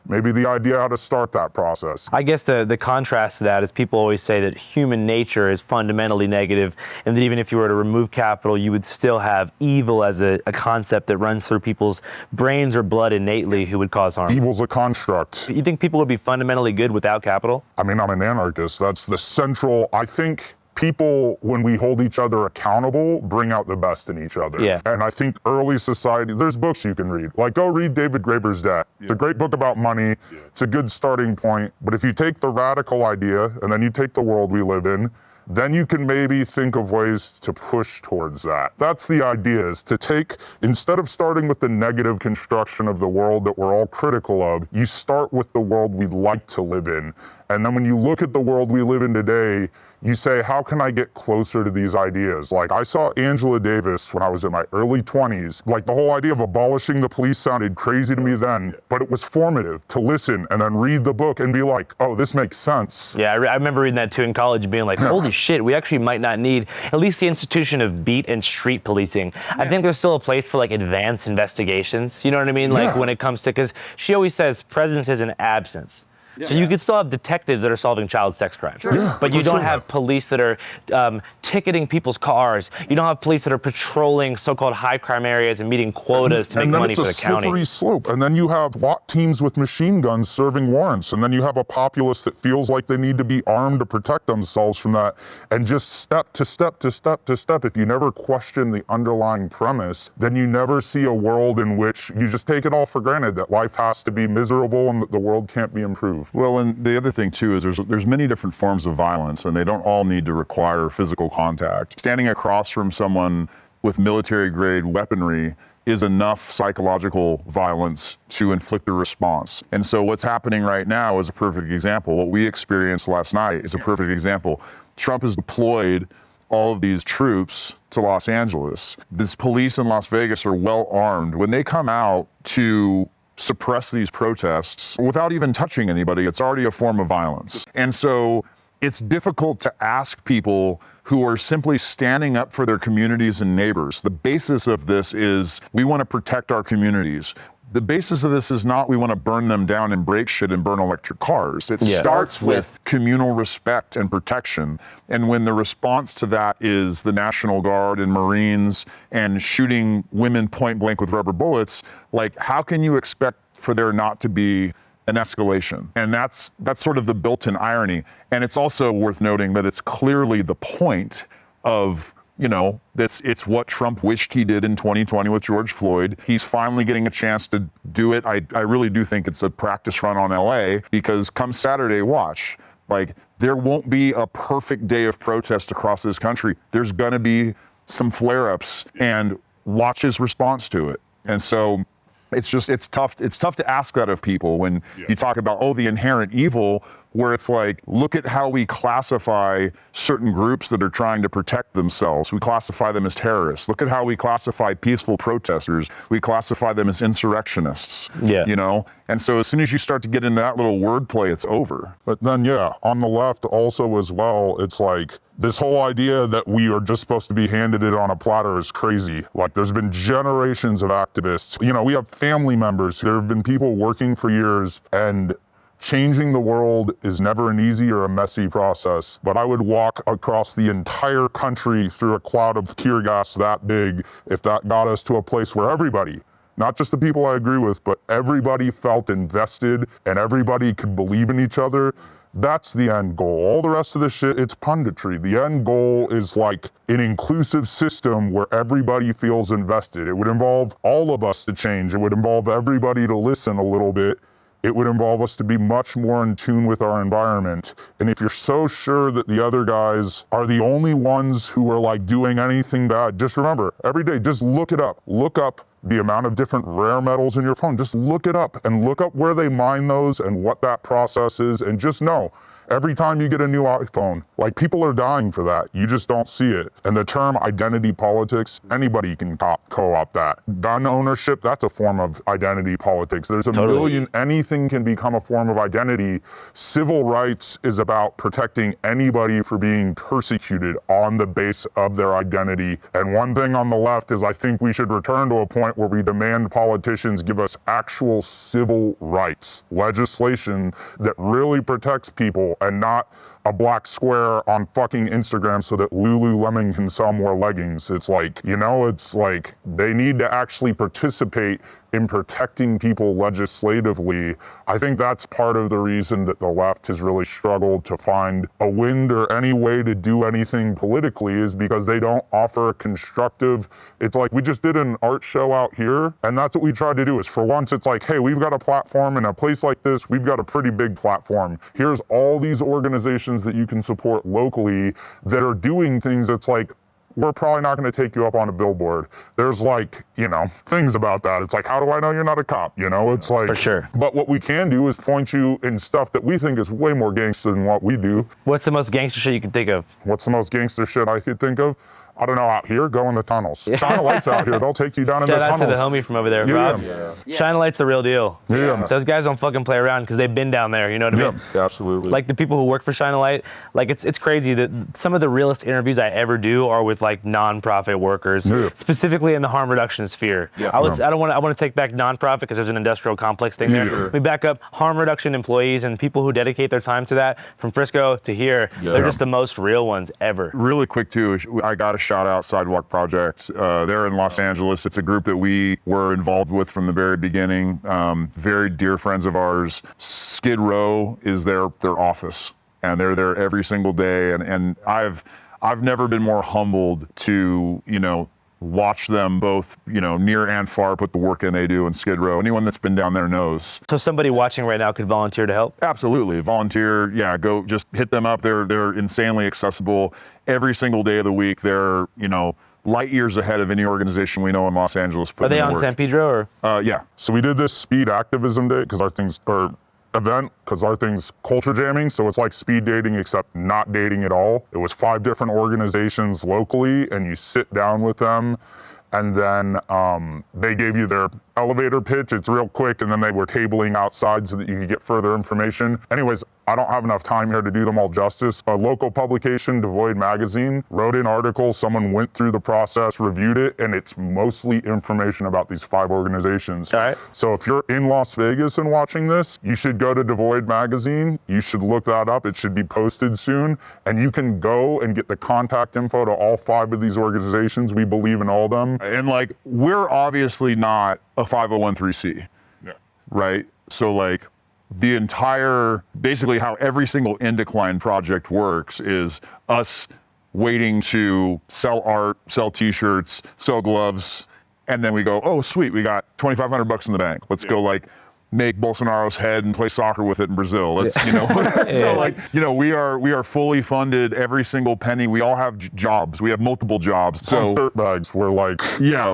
maybe the idea how to start that process. I guess the contrast to that is people always say that human nature is fundamentally negative, and that even if you were to remove capital, you would still have evil as a concept that runs through people's brains or blood innately who would cause harm. Evil's a construct. You think people would be fundamentally good without capital? I mean, I'm an anarchist. That's the central, I think, people, when we hold each other accountable, bring out the best in each other. Yeah. And I think early society, there's books you can read. Like, go read David Graeber's Debt. It's a great book about money. It's a good starting point. But if you take the radical idea and then you take the world we live in, then you can maybe think of ways to push towards that. That's the idea, is to take, instead of starting with the negative construction of the world that we're all critical of, you start with the world we'd like to live in. And then when you look at the world we live in today, you say, how can I get closer to these ideas? Like, I saw Angela Davis when I was in my early 20s. Like, the whole idea of abolishing the police sounded crazy to me then, but it was formative to listen and then read the book and be like, oh, this makes sense. Yeah, I remember reading that too in college and being like, holy shit, we actually might not need at least the institution of beat and street policing. I think there's still a place for like advanced investigations, you know what I mean? Like when it comes to, because she always says presence is an absence. So you could still have detectives that are solving child sex crimes, but you don't have police that are ticketing people's cars. You don't have police that are patrolling so-called high crime areas and meeting quotas to make money for the county. And then it's a slippery slope. And then you have SWAT teams with machine guns serving warrants. And then you have a populace that feels like they need to be armed to protect themselves from that. And just step to step to step to step. If you never question the underlying premise, then you never see a world in which you just take it all for granted that life has to be miserable and that the world can't be improved. Well, and the other thing too is there's many different forms of violence, and they don't all need to require physical contact. Standing across from someone with military-grade weaponry is enough psychological violence to inflict a response. And so what's happening right now is a perfect example. What we experienced last night is a perfect example. Trump has deployed all of these troops to Los Angeles. This police in Las Vegas are well armed. When they come out to suppress these protests without even touching anybody, it's already a form of violence. And so it's difficult to ask people who are simply standing up for their communities and neighbors. The basis of this is we want to protect our communities. the basis of this is not we want to burn them down and break shit and burn electric cars. It starts with communal respect and protection. And when the response to that is the National Guard and Marines and shooting women point blank with rubber bullets, like, how can you expect for there not to be an escalation? And that's sort of the built-in irony. And it's also worth noting that it's clearly the point of, you know, it's what Trump wished he did in 2020 with George Floyd. He's finally getting a chance to do it. I really do think it's a practice run on LA, because come Saturday, watch, like, there won't be a perfect day of protest across this country. There's gonna be some flare-ups, and watch his response to it. And so it's tough to ask that of people when you talk about, oh, the inherent evil, where it's like, look at how we classify certain groups that are trying to protect themselves. We classify them as terrorists. Look at how we classify peaceful protesters. We classify them as insurrectionists. Yeah. You know? And so as soon as you start to get into that little wordplay, it's over. But then, yeah, on the left also as well, it's like, this whole idea that we are just supposed to be handed it on a platter is crazy. Like, there's been generations of activists. You know, we have family members. There have been people working for years, and changing the world is never an easy or a messy process. But I would walk across the entire country through a cloud of tear gas that big if that got us to a place where everybody, not just the people I agree with, but everybody felt invested and everybody could believe in each other. That's the end goal. All the rest of the shit, it's punditry. The end goal is like an inclusive system where everybody feels invested. It would involve all of us to change. It would involve everybody to listen a little bit. It would involve us to be much more in tune with our environment. And if you're so sure that the other guys are the only ones who are like doing anything bad, just remember, every day, just look it up. Look up the amount of different rare metals in your phone. Just look it up and look up where they mine those and what that process is. And just know, every time you get a new iPhone, like, people are dying for that. You just don't see it. And the term identity politics, anybody can co-opt that. Gun ownership, that's a form of identity politics. There's a million, anything can become a form of identity. Civil rights is about protecting anybody for being persecuted on the base of their identity. And one thing on the left is, I think we should return to a point where we demand politicians give us actual civil rights, legislation that really protects people, and not a black square on fucking Instagram so that Lululemon can sell more leggings. It's like, you know, it's like they need to actually participate in protecting people legislatively. I think that's part of the reason that the left has really struggled to find a wind or any way to do anything politically, is because they don't offer a constructive, it's like, we just did an art show out here, and that's what we tried to do. Is for once, it's like, hey, we've got a platform in a place like this, we've got a pretty big platform. Here's all these organizations that you can support locally that are doing things that's like, we're probably not going to take you up on a billboard. There's like, you know, things about that. It's like, how do I know you're not a cop? You know, it's like, for sure. But what we can do is point you in stuff that we think is way more gangster than what we do. What's the most gangster shit you can think of? What's the most gangster shit I could think of? I don't know, out here, go in the tunnels. Shine a lights out here, they'll take you down in the tunnels. Shout out to the homie from over there, Rob. Shine a light's the real deal. Those guys don't fucking play around because they've been down there, you know what I mean? Yeah, absolutely. Like the people who work for Shine a Light, like it's crazy that some of the realest interviews I ever do are with like nonprofit workers, specifically in the harm reduction sphere. I want to take back nonprofit because there's an industrial complex thing there. Let me back up harm reduction employees and people who dedicate their time to that from Frisco to here. They're just the most real ones ever. Really quick too, I got a shout out Sidewalk Project. They're in Los Angeles. It's a group that we were involved with from the very beginning. Very dear friends of ours. Skid Row is their office, and they're there every single day. And I've never been more humbled to, you know, watch them both, you know, near and far put the work in they do in Skid Row. Anyone that's been down there knows. So somebody watching right now could volunteer to help? Absolutely. Volunteer. Yeah, go just hit them up. They're insanely accessible every single day of the week. They're, you know, light years ahead of any organization we know in Los Angeles. Are they on San Pedro or? Yeah. So we did this speed activism day because our things are event because our thing's culture jamming, so it's like speed dating except not dating at all. It was 5 different organizations locally, and you sit down with them, and then they gave you their elevator pitch. It's real quick, and then they were tabling outside so that you could get further information. Anyways, I don't have enough time here to do them all justice. A local publication, Devoid Magazine, wrote an article. Someone went through the process, reviewed it, and it's mostly information about these 5 organizations. All right. So if you're in Las Vegas and watching this, you should go to Devoid Magazine. You should look that up. It should be posted soon. And you can go and get the contact info to all 5 of these organizations. We believe in all of them. And like, we're obviously not a 501(c)(3), right? So like, the entire, basically how every single Indecline project works is us waiting to sell art, sell t-shirts, sell gloves, and then we go, oh sweet, we got $2,500 in the bank. Let's go like make Bolsonaro's head and play soccer with it in Brazil. Let's, you know, so like, you know, we are fully funded, every single penny. We all have jobs. We have multiple jobs. So dirtbags, we're like,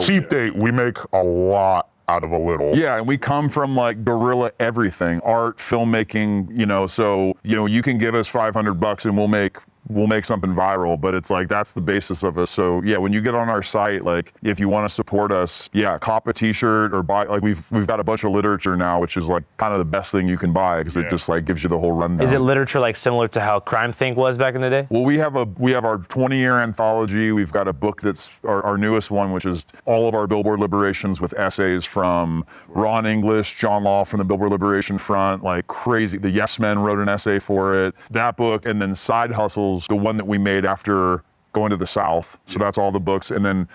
cheap date, we make a lot out of a little. Yeah, and we come from like guerrilla everything, art, filmmaking, you know, so, you know, you can give us $500 and we'll make something viral, but it's like, that's the basis of us. So yeah, when you get on our site, like if you want to support us, yeah, cop a t-shirt or buy, like we've got a bunch of literature now, which is like kind of the best thing you can buy because it just like gives you the whole rundown. Is it literature like similar to how Crime Think was back in the day? Well, we have our 20-year anthology. We've got a book that's our newest one, which is all of our Billboard Liberations with essays from Ron English, John Law from the Billboard Liberation Front, like crazy. The Yes Men wrote an essay for it. That book, and then Side Hustles, the one that we made after going to the South. So that's all the books. And then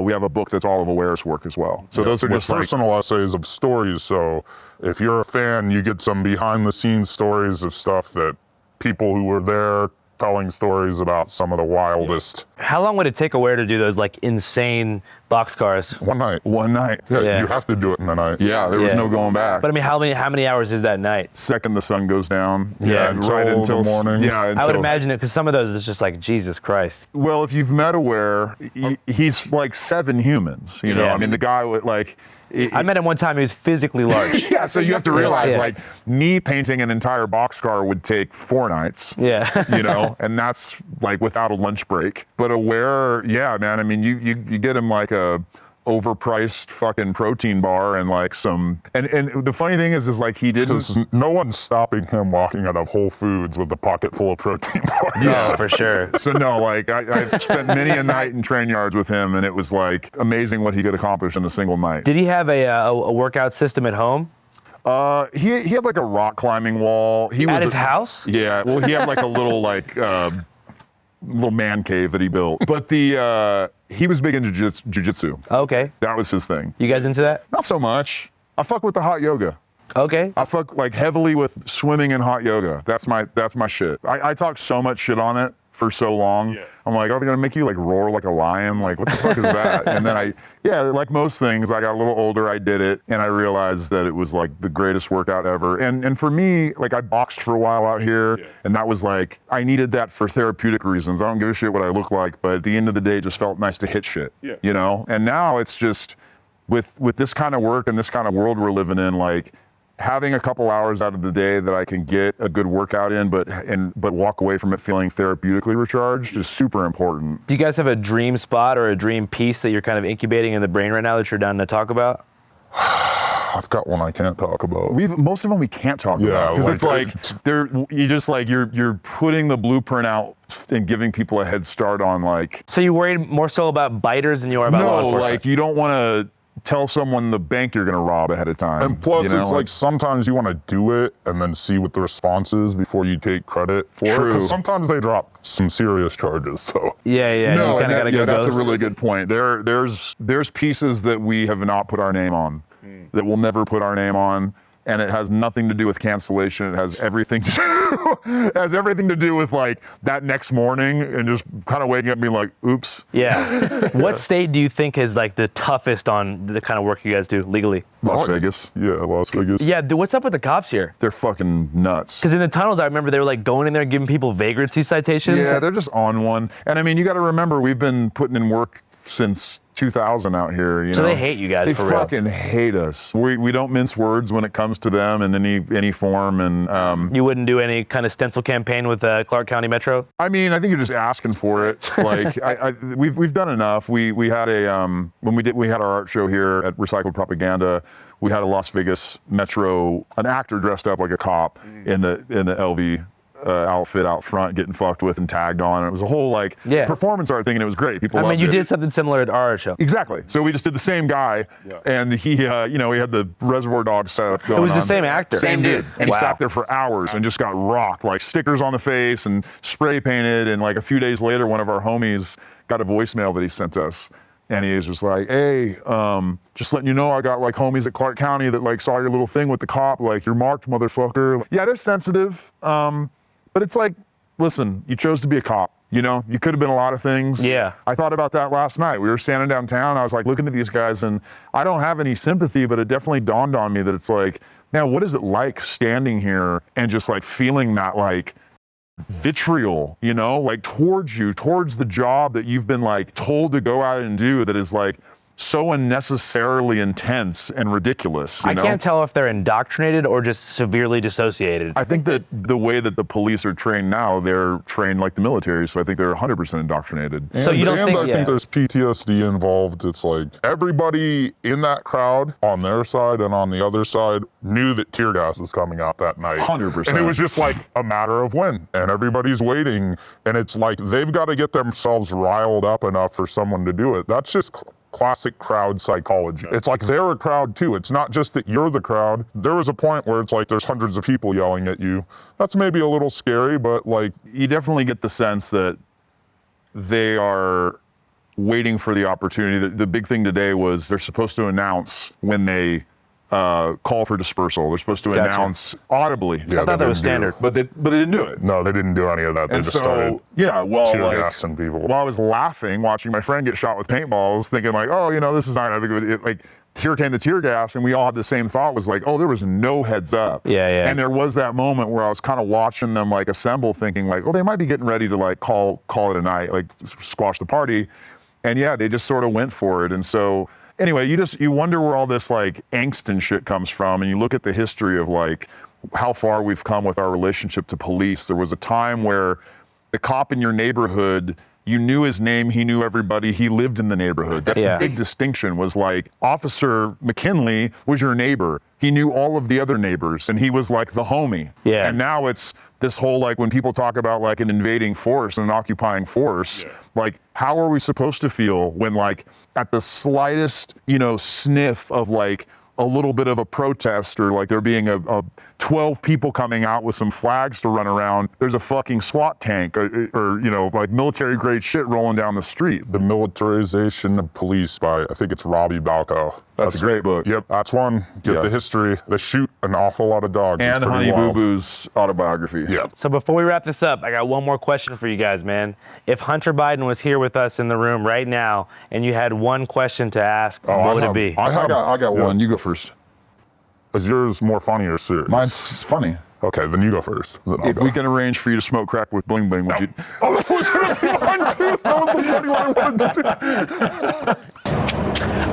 we have a book that's all of Aware's work as well. So those are just personal essays of stories. So if you're a fan, you get some behind the scenes stories of stuff that people who were there telling stories about some of the wildest. How long would it take Aware to do those like insane boxcars? One night. Yeah, you have to do it in the night. Yeah, there was no going back. But I mean, how many hours is that night? Second the sun goes down. Right until the morning. Yeah, I would imagine it, because some of those is just like, Jesus Christ. Well, if you've met Aware, he's like 7 humans, you know? I mean, the guy would like, I met him one time. He was physically large. Yeah, so you have to realize, like, me painting an entire boxcar would take 4 nights. Yeah. You know, and that's like without a lunch break. But Aware, yeah, man. I mean, you get him like a overpriced fucking protein bar and like some. And the funny thing is like he didn't. No one's stopping him walking out of Whole Foods with a pocket full of protein bars. No, for sure. So no, like I've spent many a night in train yards with him, and it was like amazing what he could accomplish in a single night. Did he have a workout system at home? He had like a rock climbing wall. He at his house? Yeah. Well, he had like a little like little man cave that he built. But he was big into jiu-jitsu. Okay. That was his thing. You guys into that? Not so much. I fuck with the hot yoga. Okay. I fuck like heavily with swimming and hot yoga. That's my shit. I talk so much shit on it for so long. Yeah. I'm like, are they gonna make you like roar like a lion? Like, what the fuck is that? And then like most things, I got a little older, I did it, and I realized that it was like the greatest workout ever. And for me, like I boxed for a while out here, and that was like, I needed that for therapeutic reasons. I don't give a shit what I look like, but at the end of the day, it just felt nice to hit shit, you know? And now it's just, with this kind of work and this kind of world we're living in, like, having a couple hours out of the day that I can get a good workout in, but walk away from it feeling therapeutically recharged is super important. Do you guys have a dream spot or a dream piece that you're kind of incubating in the brain right now that you're down to talk about? I've got one I can't talk about. Most of them we can't talk about because it's like you're putting the blueprint out and giving people a head start on like. So you worried more so about biters than you are about law enforcement? No, like you don't want to tell someone the bank you're gonna rob ahead of time. And plus, it's like sometimes you want to do it and then see what the response is before you take credit for it. Because sometimes they drop some serious charges. So yeah. No, that's a really good point. There's pieces that we have not put our name on, that we'll never put our name on. And it has nothing to do with cancellation. It has everything to do with like that next morning and just kind of waking up and being like, oops. Yeah. What state do you think is like the toughest on the kind of work you guys do legally? Las Vegas. Yeah, Las Vegas. Yeah, what's up with the cops here? They're fucking nuts. Because in the tunnels, I remember they were like going in there giving people vagrancy citations. Yeah, they're just on one. And I mean, you got to remember, we've been putting in work since 2000 out here. You So know? they hate you guys They for real. fucking hate us. We don't mince words when it comes to them in any form. And you wouldn't do any kind of stencil campaign with Clark County Metro? I mean, I think you're just asking for it. Like we've done enough. We had when we had our art show here at Recycled Propaganda. We had a Las Vegas Metro, an actor dressed up like a cop in the LV outfit out front, getting fucked with and tagged on. And it was a whole performance art thing, and it was great. People loved it. You did something similar at our art show. Exactly. So we just did the same guy, and he, he had the Reservoir Dogs setup going on. It was the same actor. Same dude. And he sat there for hours and just got rocked, like stickers on the face and spray painted. And like a few days later, one of our homies got a voicemail that he sent us. And he was just like, hey, just letting you know, I got like homies at Clark County that like saw your little thing with the cop. Like, you're marked, motherfucker. Yeah, they're sensitive. But it's like, listen, you chose to be a cop. You know, you could have been a lot of things. Yeah. I thought about that last night. We were standing downtown. I was like looking at these guys, and I don't have any sympathy, but it definitely dawned on me that it's like, man, what is it like standing here and just like feeling that like vitriol, you know, like towards the job that you've been like told to go out and do, that is like so unnecessarily intense and ridiculous. You know? Can't tell if they're indoctrinated or just severely dissociated. I think that the way that the police are trained now, they're trained like the military, so I think they're 100% indoctrinated. So you don't think? I think there's PTSD involved. It's like everybody in that crowd on their side and on the other side knew that tear gas was coming out that night. 100%. And it was just like a matter of when, and everybody's waiting, and it's like they've got to get themselves riled up enough for someone to do it. That's just classic crowd psychology. It's like they're a crowd too. It's not just that you're the crowd. There was a point where it's like there's hundreds of people yelling at you. That's maybe a little scary, but like you definitely get the sense that they are waiting for the opportunity. The big thing today was they're supposed to announce when they call for dispersal. They're supposed to announce audibly. Yeah, I thought that was standard. But they didn't do it. No, they didn't do any of that. They just started tear gassing people. While I was laughing, watching my friend get shot with paintballs, thinking like, oh, you know, this is not that big of a, like, here came the tear gas, and we all had the same thought, was like, oh, there was no heads up. Yeah. And there was that moment where I was kind of watching them like assemble, thinking like, oh, they might be getting ready to like call it a night, like squash the party. And yeah, they just sort of went for it. And so anyway, you wonder where all this like angst and shit comes from, and you look at the history of like how far we've come with our relationship to police. There was a time where the cop in your neighborhood, you knew his name, he knew everybody, he lived in the neighborhood. That's the big distinction, was like Officer McKinley was your neighbor. He knew all of the other neighbors, and he was like the homie. Yeah. And now it's this whole like, when people talk about like an invading force and an occupying force, like how are we supposed to feel when like at the slightest, you know, sniff of like a little bit of a protest, or like there being a 12 people coming out with some flags to run around, there's a fucking SWAT tank or you know, like military grade shit rolling down the street. The Militarization of Police by, I think it's Robbie Balco. That's a great book. Yep, that's one. Get the history. They shoot an awful lot of dogs. And Honey Boo Boo's autobiography. Yeah. So before we wrap this up, I got one more question for you guys, man. If Hunter Biden was here with us in the room right now, and you had one question to ask, what would it be? I got one. You go first. Is yours more funny or serious? Mine's funny. Okay, then you go first. If we can arrange for you to smoke crack with Bling Bling, would you? Oh, that was the one too. That was the funny one I wanted to do.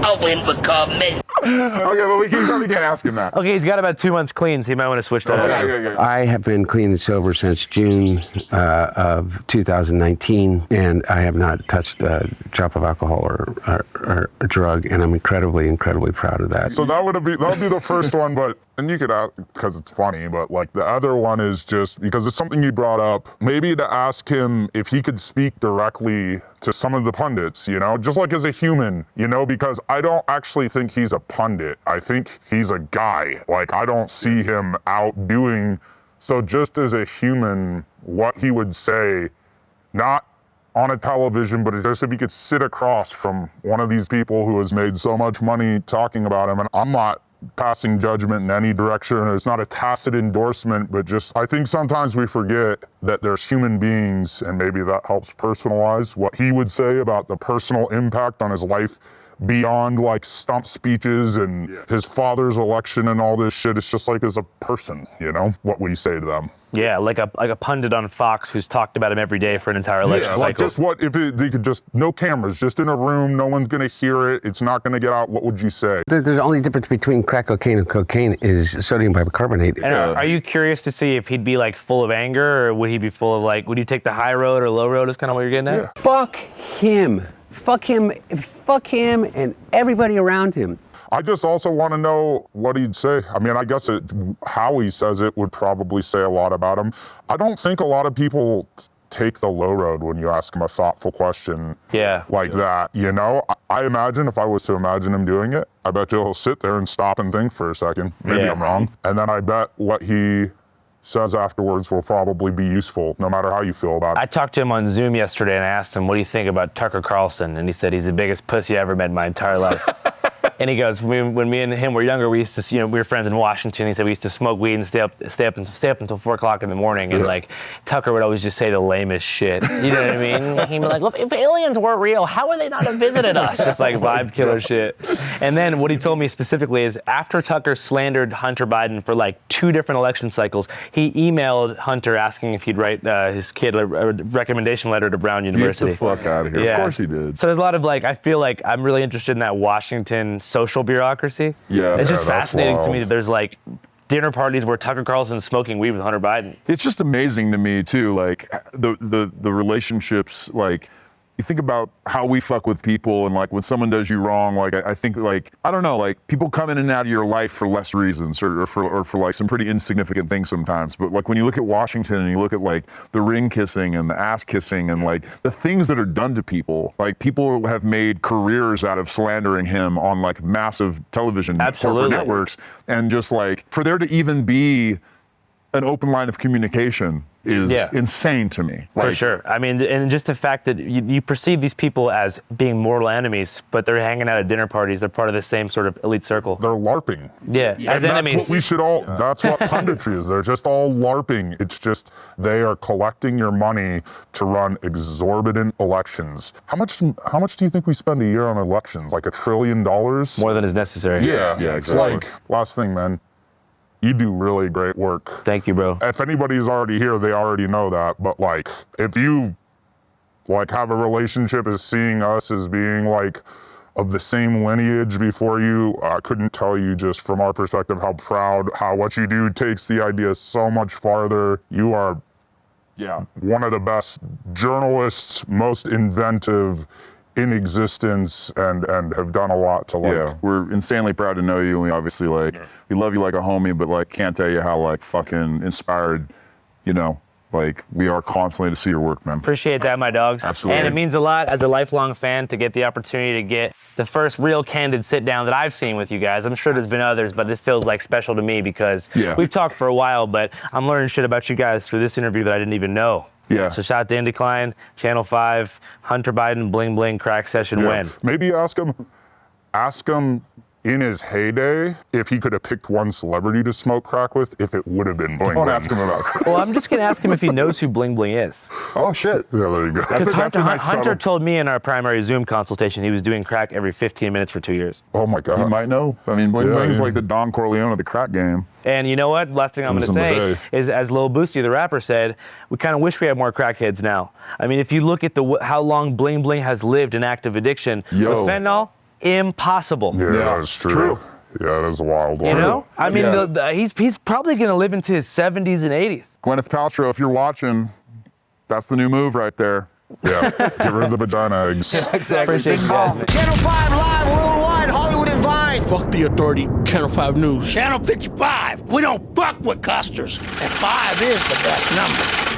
I win because men. Okay, but we can't ask him that. Okay, he's got about 2 months clean, so you might want to switch that up. Okay. I have been clean and sober since June of 2019, and I have not touched a drop of alcohol or a drug, and I'm incredibly proud of that. So that would be the first one, but, and you could ask, because it's funny, but like the other one is just because it's something you brought up, maybe to ask him if he could speak directly to some of the pundits, you know, just like as a human, you know, because I don't actually think he's a pundit. I think he's a guy. Like, I don't see him out doing, so just as a human, what he would say, not on a television, but just if he could sit across from one of these people who has made so much money talking about him. And I'm not passing judgment in any direction. It's not a tacit endorsement, but just, I think sometimes we forget that there's human beings, and maybe that helps personalize what he would say about the personal impact on his life beyond like stump speeches and his father's election and all this shit. It's just like as a person, you know, what we say to them. Yeah, like a pundit on Fox who's talked about him every day for an entire election cycle. Like just what, if they could just, no cameras, just in a room, no one's gonna hear it, it's not gonna get out, what would you say? The only difference between crack cocaine and cocaine is sodium bicarbonate. And are you curious to see if he'd be like full of anger, or would he be full of like, would you take the high road or low road is kind of what you're getting at? Yeah. Fuck him. Fuck him and everybody around him. I just also want to know what he'd say. I mean, I guess how he says it would probably say a lot about him. I don't think a lot of people take the low road when you ask him a thoughtful question like that, you know? I imagine if I was to imagine him doing it, I bet he'll sit there and stop and think for a second. Maybe I'm wrong. And then I bet what he says afterwards will probably be useful, no matter how you feel about it. I talked to him on Zoom yesterday and I asked him, what do you think about Tucker Carlson? And he said, he's the biggest pussy I ever met in my entire life. And he goes, when me and him were younger, we used to, we were friends in Washington. He said we used to smoke weed and stay up until 4 o'clock in the morning. And like Tucker would always just say the lamest shit. You know what I mean? He'd be like, well, if aliens weren't real, how would they not have visited us? Just like vibe killer shit. And then what he told me specifically is after Tucker slandered Hunter Biden for like 2 different election cycles, he emailed Hunter asking if he'd write his kid a recommendation letter to Brown University. Get the fuck out of here. Of course he did. So there's a lot of like, I feel like I'm really interested in that Washington social bureaucrocy. Yeah, it's just fascinating to me that there's like dinner parties where Tucker Carlson's smoking weed with Hunter Biden. It's just amazing to me too, like the relationships, like you think about how we fuck with people and like when someone does you wrong, like I think like, I don't know, like people come in and out of your life for less reasons or for like some pretty insignificant things sometimes. But like when you look at Washington and you look at like the ring kissing and the ass kissing and like the things that are done to people, like people have made careers out of slandering him on like massive television corporate networks. And just like for there to even be an open line of communication is insane to me. For sure. I mean, and just the fact that you perceive these people as being mortal enemies, but they're hanging out at dinner parties. They're part of the same sort of elite circle. They're LARPing. Yeah, as enemies. That's what we should all, that's what punditry is. They're just all LARPing. It's just, they are collecting your money to run exorbitant elections. How much do you think we spend a year on elections? Like $1 trillion? More than is necessary. Yeah, exactly. It's like, last thing, man. You do really great work. Thank you, bro. If anybody's already here, they already know that. But like, if you like have a relationship as seeing us as being like of the same lineage before you, I couldn't tell you just from our perspective how proud, how what you do takes the idea so much farther. You are one of the best journalists, most inventive in existence, and have done a lot to like. Yeah, we're insanely proud to know you, and we obviously like, we love you like a homie, but like can't tell you how like fucking inspired, you know, like we are constantly to see your work, man. Appreciate that, my dogs. Absolutely. And it means a lot as a lifelong fan to get the opportunity to get the first real candid sit down that I've seen with you guys. I'm sure there's been others, but this feels like special to me because we've talked for a while, but I'm learning shit about you guys through this interview that I didn't even know. Yeah. So shout out to Indecline, Channel 5, Hunter Biden, Bling Bling, crack session when? Maybe ask him in his heyday if he could have picked one celebrity to smoke crack with, if it would have been Bling Bling. Don't ask him about crack. Well, I'm just gonna ask him if he knows who Bling Bling is. Oh shit. Yeah, there you go. That's a nice Hunter told me in our primary Zoom consultation he was doing crack every 15 minutes for 2 years. Oh my God. You might know. I mean, Bling Bling is like the Don Corleone of the crack game. And you know what? Last thing I'm going to say is, as Lil Boosty, the rapper, said, we kind of wish we had more crackheads now. I mean, if you look at how long Bling Bling has lived in active addiction with fentanyl, impossible. Yeah, that's true. Yeah, that is a wild one. You know? I mean, he's probably going to live into his 70s and 80s. Gwyneth Paltrow, if you're watching, that's the new move right there. Yeah, get rid of the vagina eggs. Yeah, exactly. Appreciate you guys, man. Channel 5 live worldwide, Hollywood and Vine. Fuck the authority, Channel 5 News. Channel 55. We don't fuck with custers. And 5 is the best number.